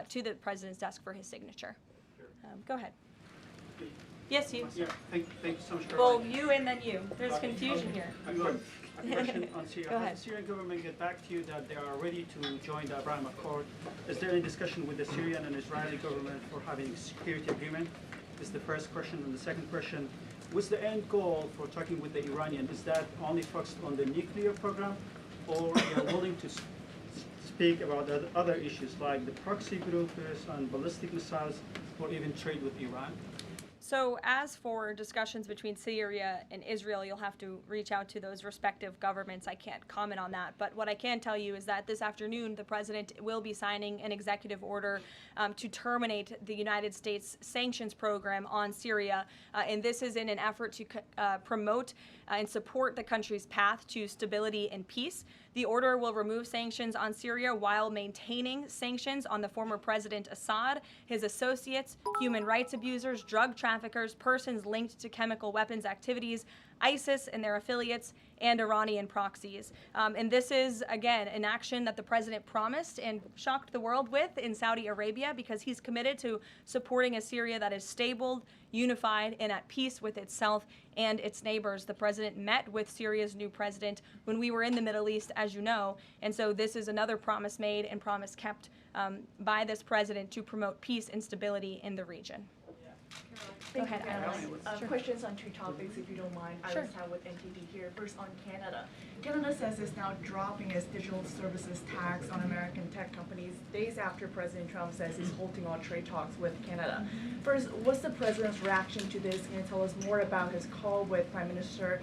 to the president's desk for his signature. Go ahead. Yes, you. Yeah, thank you so much. Well, you and then you. There's confusion here. A question on Syria. Go ahead. Has the Syrian government get back to you that they are ready to join the Abraham Accord? Is there any discussion with the Syrian and Israeli government for having a security agreement? Is the first question. And the second question, what's the end goal for talking with the Iranian? Is that only focused on the nuclear program, or you are willing to speak about other issues like the proxy groups and ballistic missiles, or even trade with Iran? So as for discussions between Syria and Israel, you'll have to reach out to those respective governments. I can't comment on that. But what I can tell you is that this afternoon, the president will be signing an executive order to terminate the United States sanctions program on Syria. And this is in an effort to promote and support the country's path to stability and peace. The order will remove sanctions on Syria while maintaining sanctions on the former President Assad, his associates, human rights abusers, drug traffickers, persons linked to chemical weapons activities, ISIS and their affiliates, and Iranian proxies. And this is, again, an action that the president promised and shocked the world with in Saudi Arabia, because he's committed to supporting a Syria that is stable, unified, and at peace with itself and its neighbors. The president met with Syria's new president when we were in the Middle East, as you know, and so this is another promise made and promise kept by this president to promote peace and stability in the region. Yeah. Go ahead, Caroline. Sure. Questions on two topics, if you don't mind. Sure. Iris Howe with NTD here. First on Canada. Canada says it's now dropping its digital services tax on American tech companies days after President Trump says he's halting all trade talks with Canada. First, what's the president's reaction to this? Can you tell us more about his call with Prime Minister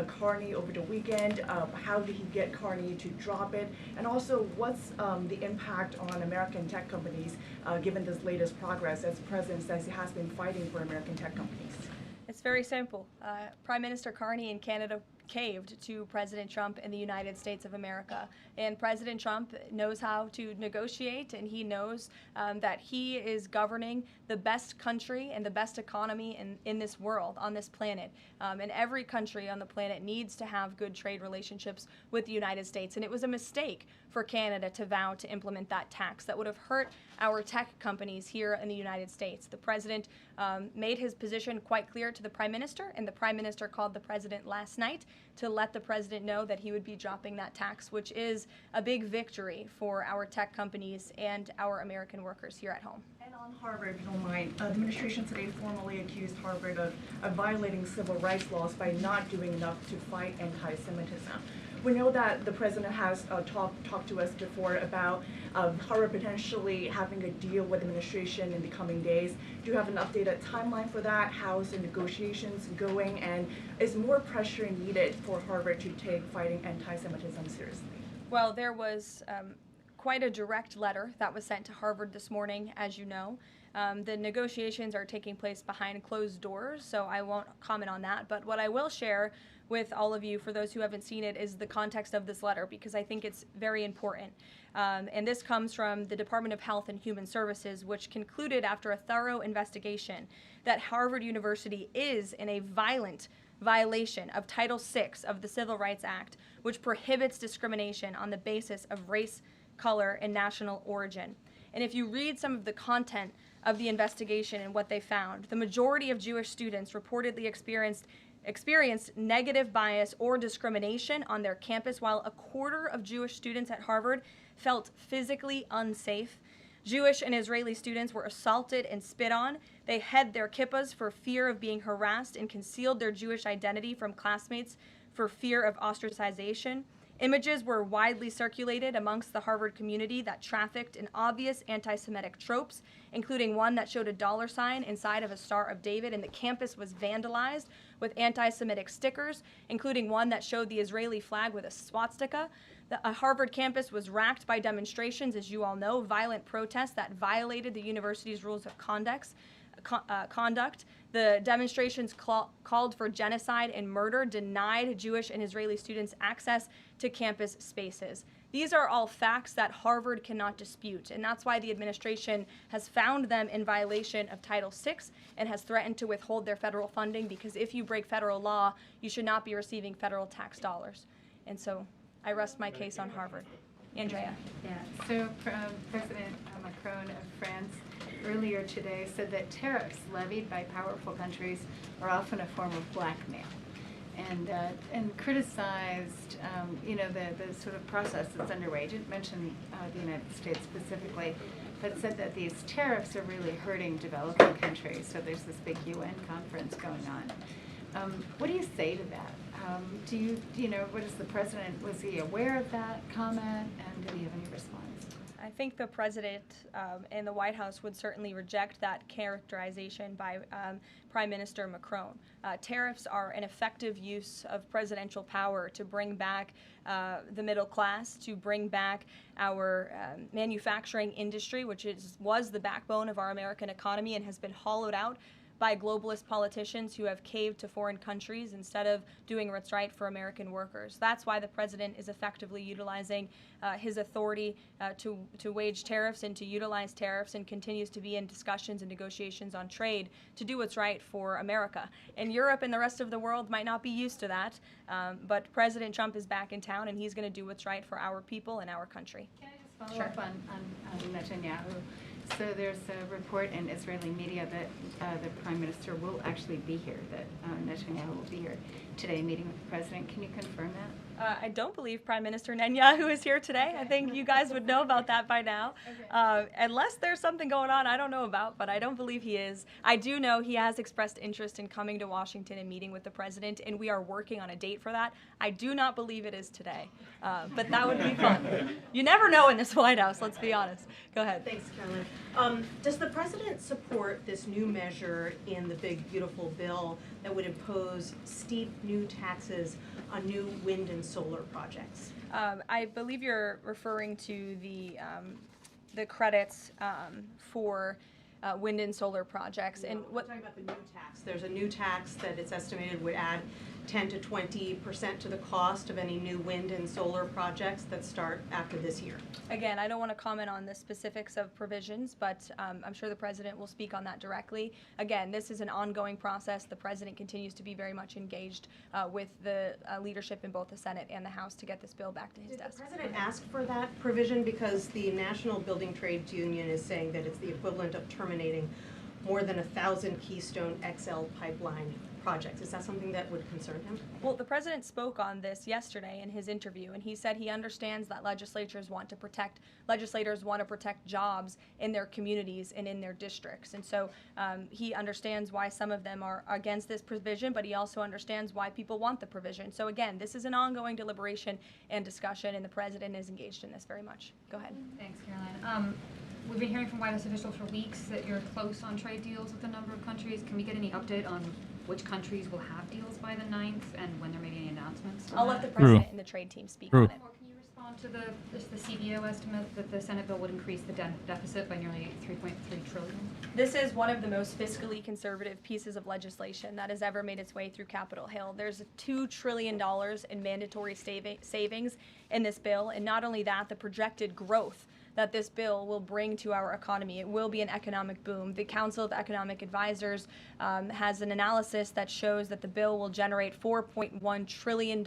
Carney over the weekend? How did he get Carney to drop it? And also, what's the impact on American tech companies given this latest progress, as the president says he has been fighting for American tech companies? It's very simple. Prime Minister Carney in Canada caved to President Trump in the United States of America. And President Trump knows how to negotiate, and he knows that he is governing the best country and the best economy in this world, on this planet. And every country on the planet needs to have good trade relationships with the United States. And it was a mistake for Canada to vow to implement that tax. That would have hurt our tech companies here in the United States. The president made his position quite clear to the Prime Minister, and the Prime Minister called the president last night to let the president know that he would be dropping that tax, which is a big victory for our tech companies and our American workers here at home. And on Harvard, if you don't mind, the administration today formally accused Harvard of violating civil rights laws by not doing enough to fight anti-Semitism. We know that the president has talked to us before about Harvard potentially having a deal with the administration in the coming days. Do you have an updated timeline for that? How's the negotiations going? And is more pressure needed for Harvard to take fighting anti-Semitism seriously? Well, there was quite a direct letter that was sent to Harvard this morning, as you know. The negotiations are taking place behind closed doors, so I won't comment on that. But what I will share with all of you, for those who haven't seen it, is the context of this letter, because I think it's very important. And this comes from the Department of Health and Human Services, which concluded after a thorough investigation that Harvard University is in a violent violation of Title VI of the Civil Rights Act, which prohibits discrimination on the basis of race, color, and national origin. And if you read some of the content of the investigation and what they found, the majority of Jewish students reportedly experienced negative bias or discrimination on their campus, while a quarter of Jewish students at Harvard felt physically unsafe. Jewish and Israeli students were assaulted and spit on. They hid their kippahs for fear of being harassed and concealed their Jewish identity from classmates for fear of ostracization. Images were widely circulated amongst the Harvard community that trafficked in obvious anti-Semitic tropes, including one that showed a dollar sign inside of a Star of David, and the campus was vandalized with anti-Semitic stickers, including one that showed the Israeli flag with a swastika. The Harvard campus was racked by demonstrations, as you all know, violent protests that violated the university's rules of conduct. The demonstrations called for genocide and murder, denied Jewish and Israeli students access to campus spaces. These are all facts that Harvard cannot dispute, and that's why the administration has found them in violation of Title VI and has threatened to withhold their federal funding, because if you break federal law, you should not be receiving federal tax dollars. And so I rest my case on Harvard. Andrea. Yeah, so President Macron of France earlier today said that tariffs levied by powerful countries are often a form of blackmail, and criticized the sort of process that's underway. He didn't mention the United States specifically, but said that these tariffs are really hurting developing countries. So there's this big UN conference going on. What do you say to that? What is the president, was he aware of that comment, and did he have any response? I think the president and the White House would certainly reject that characterization by Prime Minister Macron. Tariffs are an effective use of presidential power to bring back the middle class, to bring back our manufacturing industry, which was the backbone of our American economy and has been hollowed out by globalist politicians who have caved to foreign countries instead of doing what's right for American workers. That's why the president is effectively utilizing his authority to wage tariffs and to utilize tariffs, and continues to be in discussions and negotiations on trade to do what's right for America. And Europe and the rest of the world might not be used to that, but President Trump is back in town, and he's going to do what's right for our people and our country. Can I just follow up on Netanyahu? So there's a report in Israeli media that the Prime Minister will actually be here, that Netanyahu will be here today meeting with the President. Can you confirm that? I don't believe Prime Minister Netanyahu is here today. I think you guys would know about that by now. Unless there's something going on I don't know about, but I don't believe he is. I do know he has expressed interest in coming to Washington and meeting with the president, and we are working on a date for that. I do not believe it is today, but that would be fun. You never know in this White House, let's be honest. Go ahead. Thanks, Carolyn. Does the president support this new measure in the big, beautiful bill that would impose steep new taxes on new wind and solar projects? I believe you're referring to the credits for wind and solar projects. No, And we're talking about the new tax. There's a new tax that it's estimated would add 10 to 20% to the cost of any new wind and solar projects that start after this year. Again, I don't want to comment on the specifics of provisions, but I'm sure the president will speak on that directly. Again, this is an ongoing process. The president continues to be very much engaged with the leadership in both the Senate and the House to get this bill back to his desk. Did the president ask for that provision? Because the National Building Trades Union is saying that it's the equivalent of terminating more than 1,000 Keystone XL pipeline projects. Is that something that would concern him? Well, the president spoke on this yesterday in his interview, and he said he understands that legislators want to protect jobs in their communities and in their districts. And so he understands why some of them are against this provision, but he also understands why people want the provision. So again, this is an ongoing deliberation and discussion, and the president is engaged in this very much. Go ahead. Thanks, Caroline. We've been hearing from White House officials for weeks that you're close on trade deals with a number of countries. Can we get any update on which countries will have deals by the 9th and when there may be any announcements? I'll let the president and the trade team speak on it. Can you respond to the CBO estimate that the Senate bill would increase the deficit by nearly $3.3 trillion? This is one of the most fiscally conservative pieces of legislation that has ever made its way through Capitol Hill. There's $2 trillion in mandatory savings in this bill, and not only that, the projected growth that this bill will bring to our economy. It will be an economic boom. The Council of Economic Advisors has an analysis that shows that the bill will generate $4.1 trillion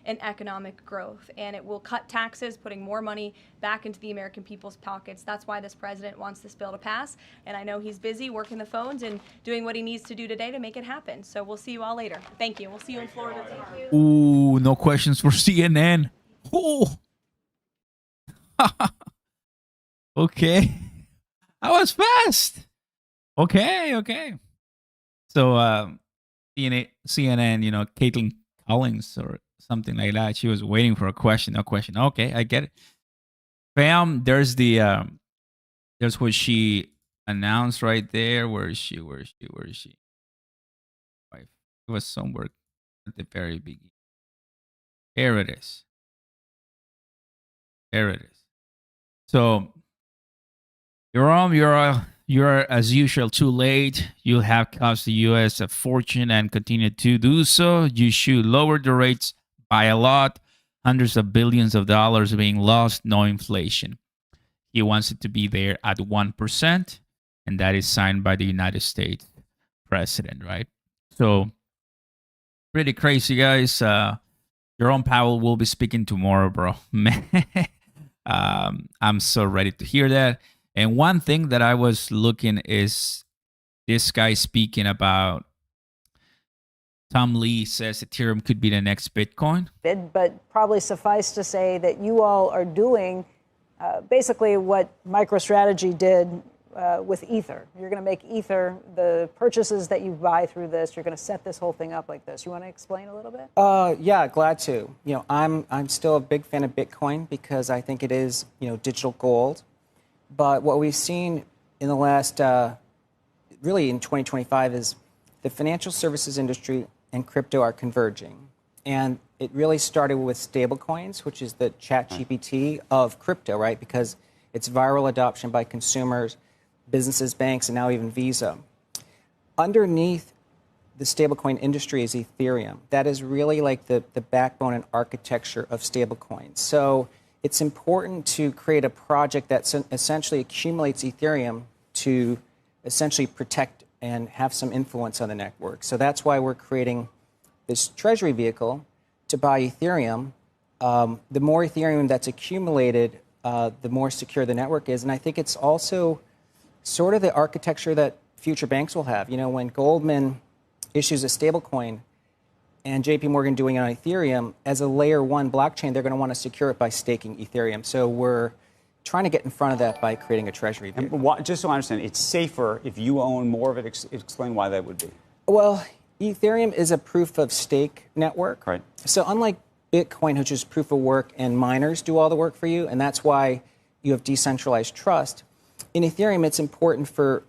in economic growth, and it will cut taxes, putting more money back into the American people's pockets. That's why this president wants this bill to pass, and I know he's busy working the phones and doing what he needs to do today to make it happen. So we'll see you all later. Thank you. We'll see you in Florida tomorrow. Ooh, no questions for CNN. Oh. Okay. I was fast. Okay. So CNN, Caitlin Collins or something like that. She was waiting for a question. No question. Okay, I get it. Bam, there's what she announced right there. Where is she? It was somewhere at the very beginning. There it is. So you're as usual too late. You have cost the U.S. a fortune and continue to do so. You should lower the rates by a lot. Hundreds of billions of dollars being lost, no inflation. He wants it to be there at 1%, and that is signed by the United States president, right? So pretty crazy, guys. Jerome Powell will be speaking tomorrow, bro. Man, I'm so ready to hear that. And one thing that I was looking is this guy speaking about Tom Lee says Ethereum could be the next Bitcoin. But probably suffice to say that you all are doing basically what MicroStrategy did with Ether. You're going to make Ether, the purchases that you buy through this, you're going to set this whole thing up like this. You want to explain a little bit? Yeah, glad to. I'm still a big fan of Bitcoin because I think it is, digital gold. But what we've seen in the last, really in 2025, is the financial services industry and crypto are converging. And it really started with stablecoins, which is the ChatGPT of crypto, right? Because it's viral adoption by consumers, businesses, banks, and now even Visa. Underneath the stablecoin industry is Ethereum. That is really like the backbone and architecture of stablecoins. So it's important to create a project that essentially accumulates Ethereum to essentially protect and have some influence on the network. So that's why we're creating this treasury vehicle to buy Ethereum. The more Ethereum that's accumulated, the more secure the network is. And I think it's also sort of the architecture that future banks will have. When Goldman issues a stablecoin, and JP Morgan doing it on Ethereum, as a layer 1 blockchain, they're going to want to secure it by staking Ethereum. So we're trying to get in front of that by creating a treasury vehicle. And just so I understand, it's safer if you own more of it. Explain why that would be. Well, Ethereum is a proof of stake network. Right. So unlike Bitcoin, which is proof of work and miners do all the work for you, and that's why you have decentralized trust, in Ethereum it's important for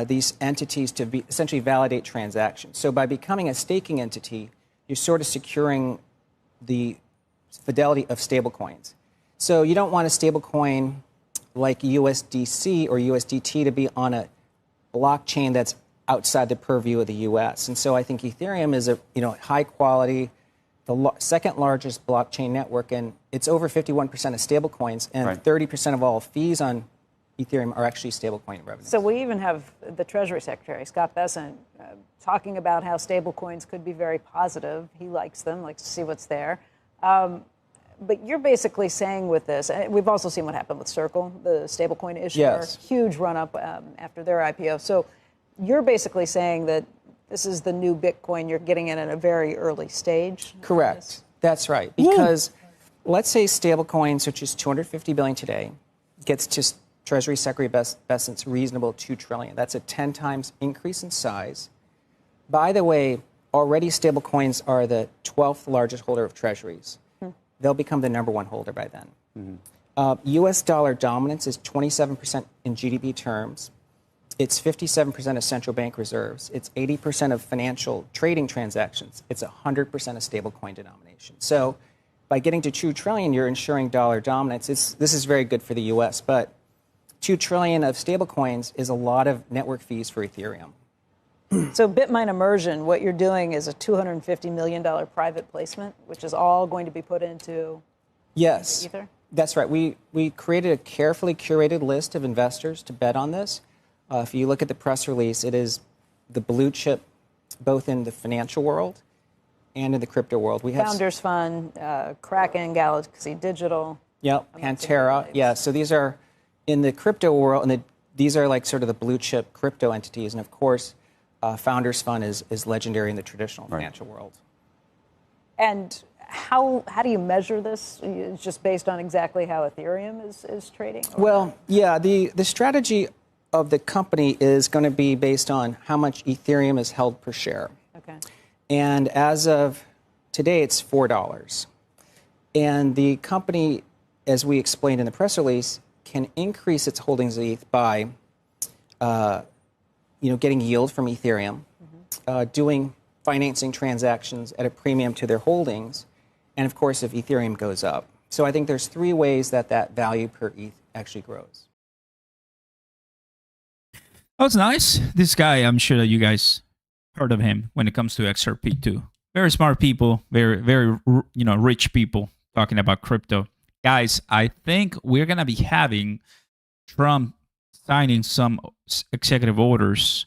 these entities to essentially validate transactions. So by becoming a staking entity, you're sort of securing the fidelity of stablecoins. So you don't want a stablecoin like USDC or USDT to be on a blockchain that's outside the purview of the U.S. And so I think Ethereum is a high quality, the second largest blockchain network, and it's over 51% of stablecoins, and 30% of all fees on Ethereum are actually stablecoin revenue. So we even have the Treasury Secretary, Scott Bessent, talking about how stablecoins could be very positive. He likes them, likes to see what's there. But you're basically saying with this, and we've also seen what happened with Circle, the stablecoin issuer, Yes. huge run-up after their IPO. So you're basically saying that this is the new Bitcoin, you're getting in at a very early stage? Correct. That's right. Because let's say stablecoins, which is $250 billion today, gets to Treasury Secretary Bessent's reasonable $2 trillion. That's a 10 times increase in size. By the way, already stablecoins are the 12th largest holder of treasuries. They'll become the number 1 holder by then. U.S. dollar dominance is 27% in GDP terms. It's 57% of central bank reserves. It's 80% of financial trading transactions. It's 100% of stablecoin denomination. So by getting to $2 trillion, you're ensuring dollar dominance. This is very good for the U.S., but $2 trillion of stablecoins is a lot of network fees for Ethereum. So Bitmine Immersion, what you're doing is a $250 million private placement, which is all going to be put into Yes, Ether? That's right. We created a carefully curated list of investors to bet on this. If you look at the press release, it is the blue chip, both in the financial world and in the crypto world. We have Founders Fund, Kraken, Galaxy Digital. Yep, Pantera. Yeah, so these are in the crypto world, and these are like sort of the blue chip crypto entities. And of course, Founders Fund is legendary in the traditional financial world. And how do you measure this? It's just based on exactly how Ethereum is trading? Well, yeah, the strategy of the company is going to be based on how much Ethereum is held per share. Okay. And as of today, it's $4. And the company, as we explained in the press release, can increase its holdings of ETH by, getting yield from Ethereum, doing financing transactions at a premium to their holdings, and of course, if Ethereum goes up. So I think there's 3 ways that value per ETH actually grows. Oh, it's nice. This guy, I'm sure that you guys heard of him when it comes to XRP2. Very smart people, very rich people talking about crypto. Guys, I think we're going to be having Trump signing some executive orders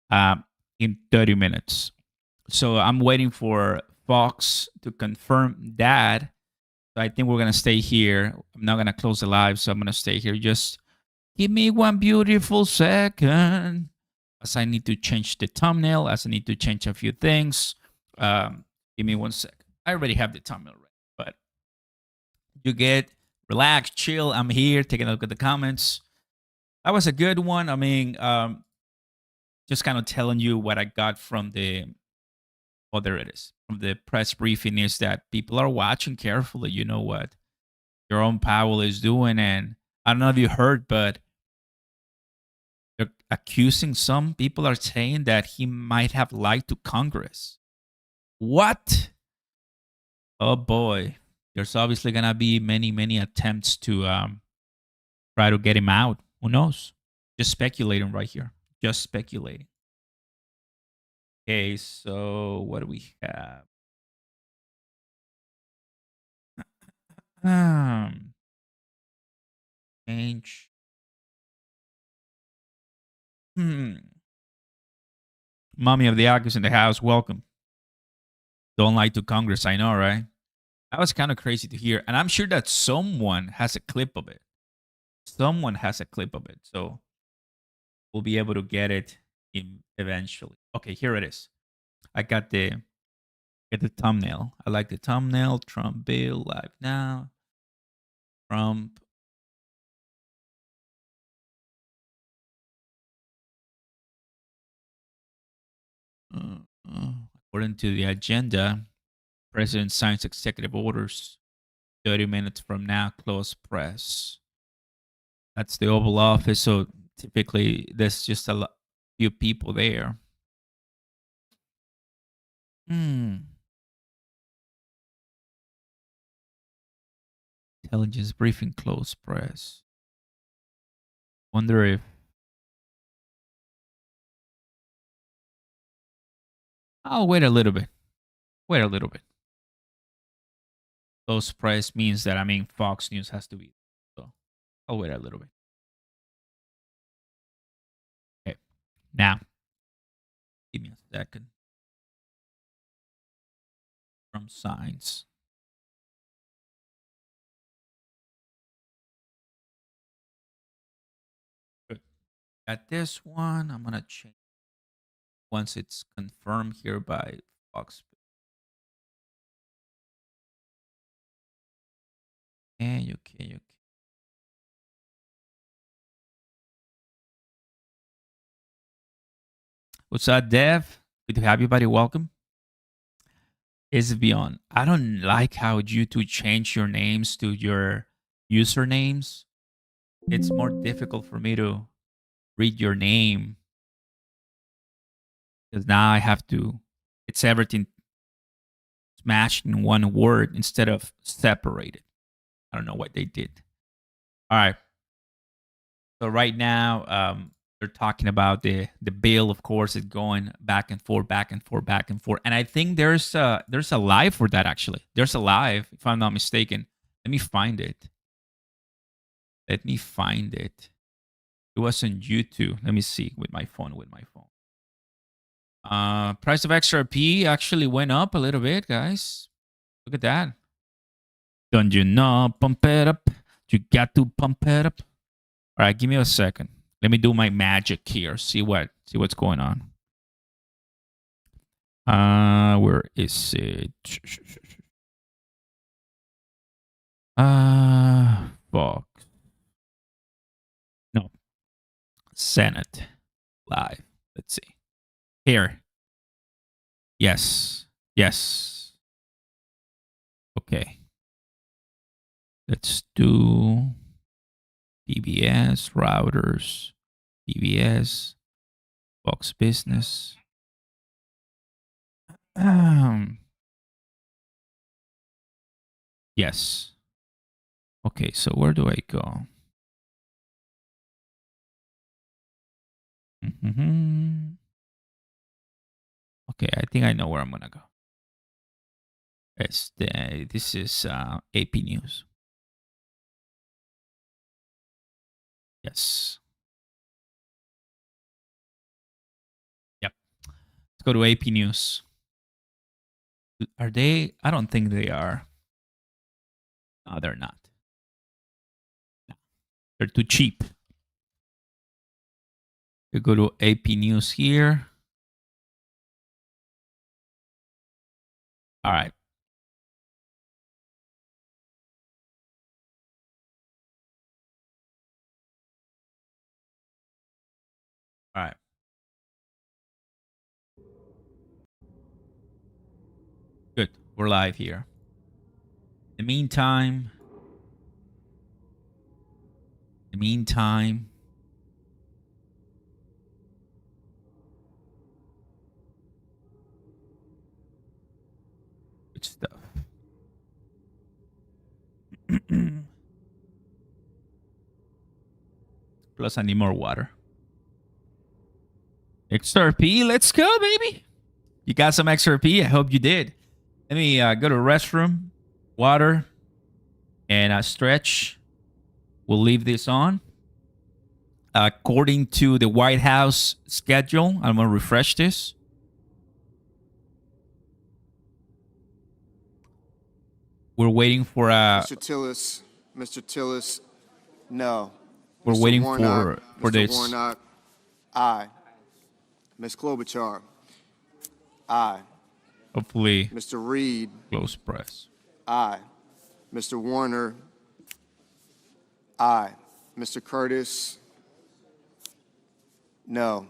in 30 minutes. So I'm waiting for Fox to confirm that. So I think we're going to stay here. I'm not going to close the live, so I'm going to stay here. Just give me one beautiful second, as I need to change the thumbnail, as I need to change a few things. Give me 1 sec. I already have the thumbnail ready, but you get relax, chill. I'm here taking a look at the comments. That was a good one. I mean, just kind of telling you what I got from the, oh, there it is. From the press briefing is that people are watching carefully. You know what Jerome Powell is doing. And I don't know if you heard, but they're accusing, some people are saying that he might have lied to Congress. What? Oh boy. There's obviously going to be many attempts to try to get him out. Who knows? Just speculating right here. Just speculating. Okay, so what do we have? Change. Mommy of the Arcus in the house, welcome. Don't lie to Congress, I know, right? That was kind of crazy to hear. And I'm sure that someone has a clip of it. Someone has a clip of it. So we'll be able to get it eventually. Okay, here it is. I got the Get the thumbnail. I like the thumbnail. Trump bill live now. Trump. According to the agenda, President signs executive orders. 30 minutes from now, close press. That's the Oval Office. So typically, there's just a few people there. Intelligence briefing, close press. Wonder if. I'll wait a little bit. Wait a little bit. Close press means that, I mean, Fox News has to be. So I'll wait a little bit. Okay. Now, give me a second. From signs. Good. At this one, I'm gonna change once it's confirmed here by Fox. Okay. What's up, Dev? Good to have you, buddy. Welcome. Is beyond. I don't like how YouTube change your names to your usernames. It's more difficult for me to read your name because now I have to. It's everything smashed in one word instead of separated. I don't know what they did. All right. So right now, they're talking about the bill. Of course, it's going back and forth, and I think there's a live for that actually. There's a live, if I'm not mistaken. Let me find it. It was on YouTube. Let me see with my phone. Price of XRP actually went up a little bit, guys. Look at that. Don't you know? Pump it up. You got to pump it up. All right, give me a second. Let me do my magic here. See what's going on. Where is it? Fox. No. Senate live. Let's see. Here. Yes. Okay. Let's do PBS, routers, PBS, Fox Business. Yes. Okay, so where do I go? Okay, I think I know where I'm gonna go. This is AP News. Yes. Yep. Let's go to AP News. Are they? I don't think they are. No, they're not. No. They're too cheap. You go to AP News here. All right. All right. Good. We're live here. In the meantime, good stuff. Plus, I need more water. XRP, let's go, baby. You got some XRP? I hope you did. Let me go to restroom, water, and stretch. We'll leave this on. According to the White House schedule, I'm going to refresh this. We're waiting for Mr. Tillis, no. We're Mr. waiting Warnock, for Mr. this. Warnock, aye. Ms. Klobuchar, aye. Hopefully, Mr. Reed, close press. aye. Mr. Warner, aye. Mr. Curtis, no.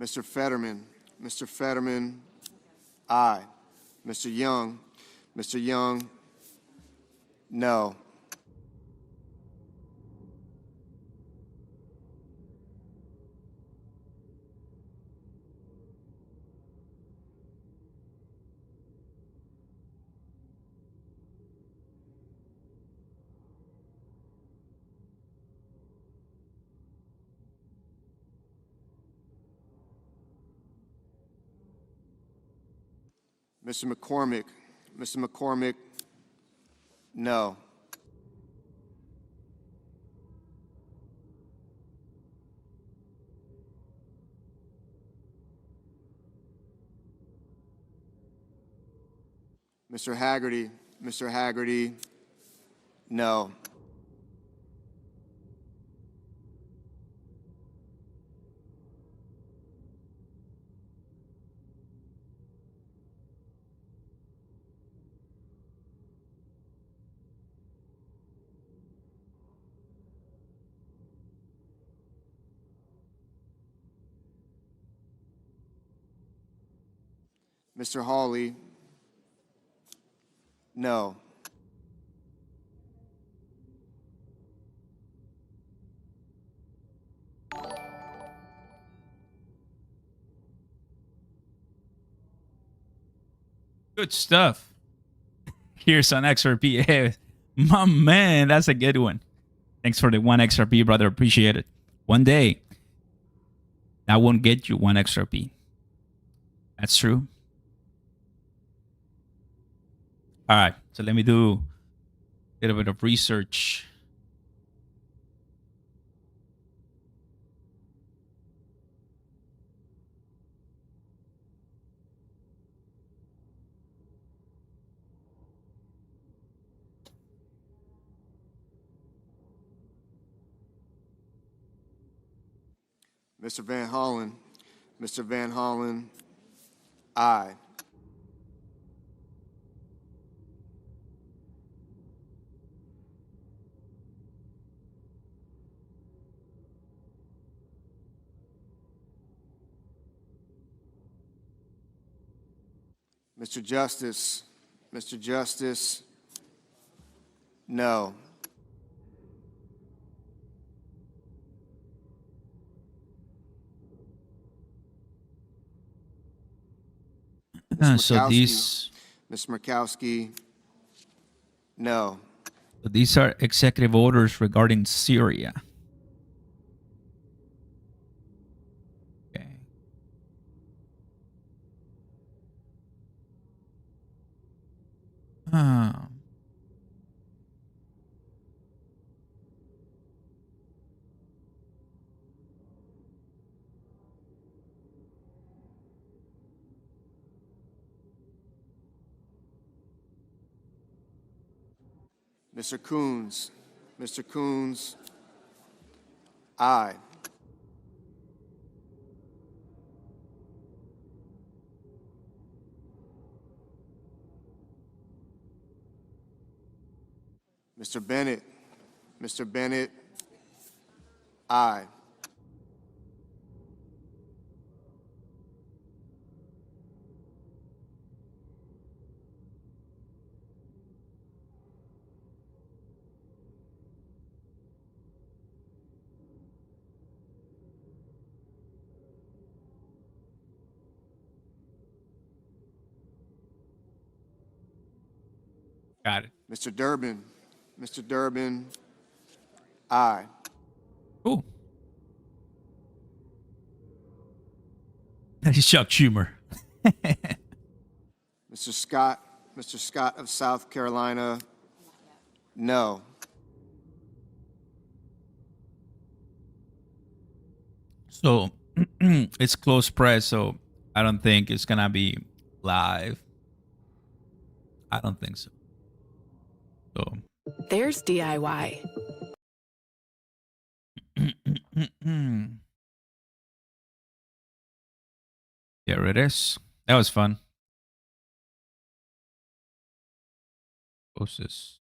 Mr. Fetterman, Mr. Fetterman, aye. Mr. Young, no. Mr. McCormick, no. Mr. Haggerty, no. Mr. Hawley, no. Good stuff. Here's an XRP. Hey, my man, that's a good one. Thanks for the 1 XRP, brother. Appreciate it. One day, I won't get you 1 XRP. That's true. All right, so let me do a little bit of research. Mr. Van Hollen, aye. Mr. Justice, no. So these, Ms. Murkowski, no. so these are executive orders regarding Syria. Okay. Ah. Mr. Coons, aye. Mr. Bennett, aye. Got it. Mr. Durbin, aye. Cool. That is Chuck Schumer. Mr. Scott of South Carolina, no. So it's close press, so I don't think it's gonna be live. I don't think so. So There's DIY. there it is. That was fun. Post this.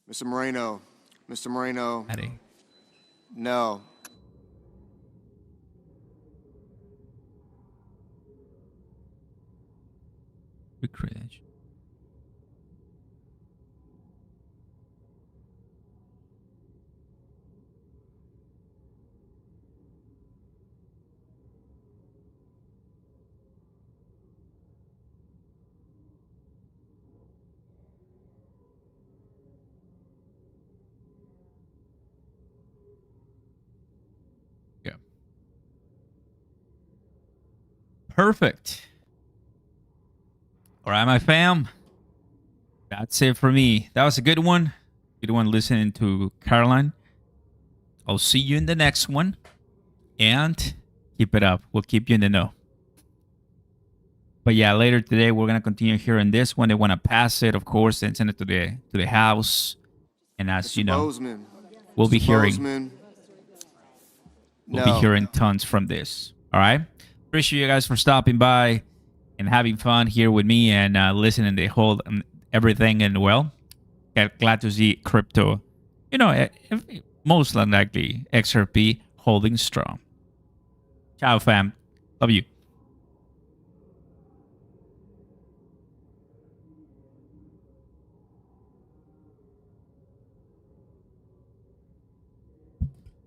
Mr. Moreno, Adding. no. Recreation. Yeah. Perfect. All right, my fam. That's it for me. That was a good one. Good one listening to Caroline. I'll see you in the next one. And keep it up. We'll keep you in the know. But yeah, later today we're gonna continue hearing this one. They want to pass it, of course, and send it to the House. And as Mr. you know, Bozeman, we'll be Mr. hearing Bozeman, we'll be no. hearing tons from this. All right. Appreciate you guys for stopping by and having fun here with me and listening to the whole everything. And well, glad to see crypto. You know, most likely XRP holding strong. Ciao, fam. Love you.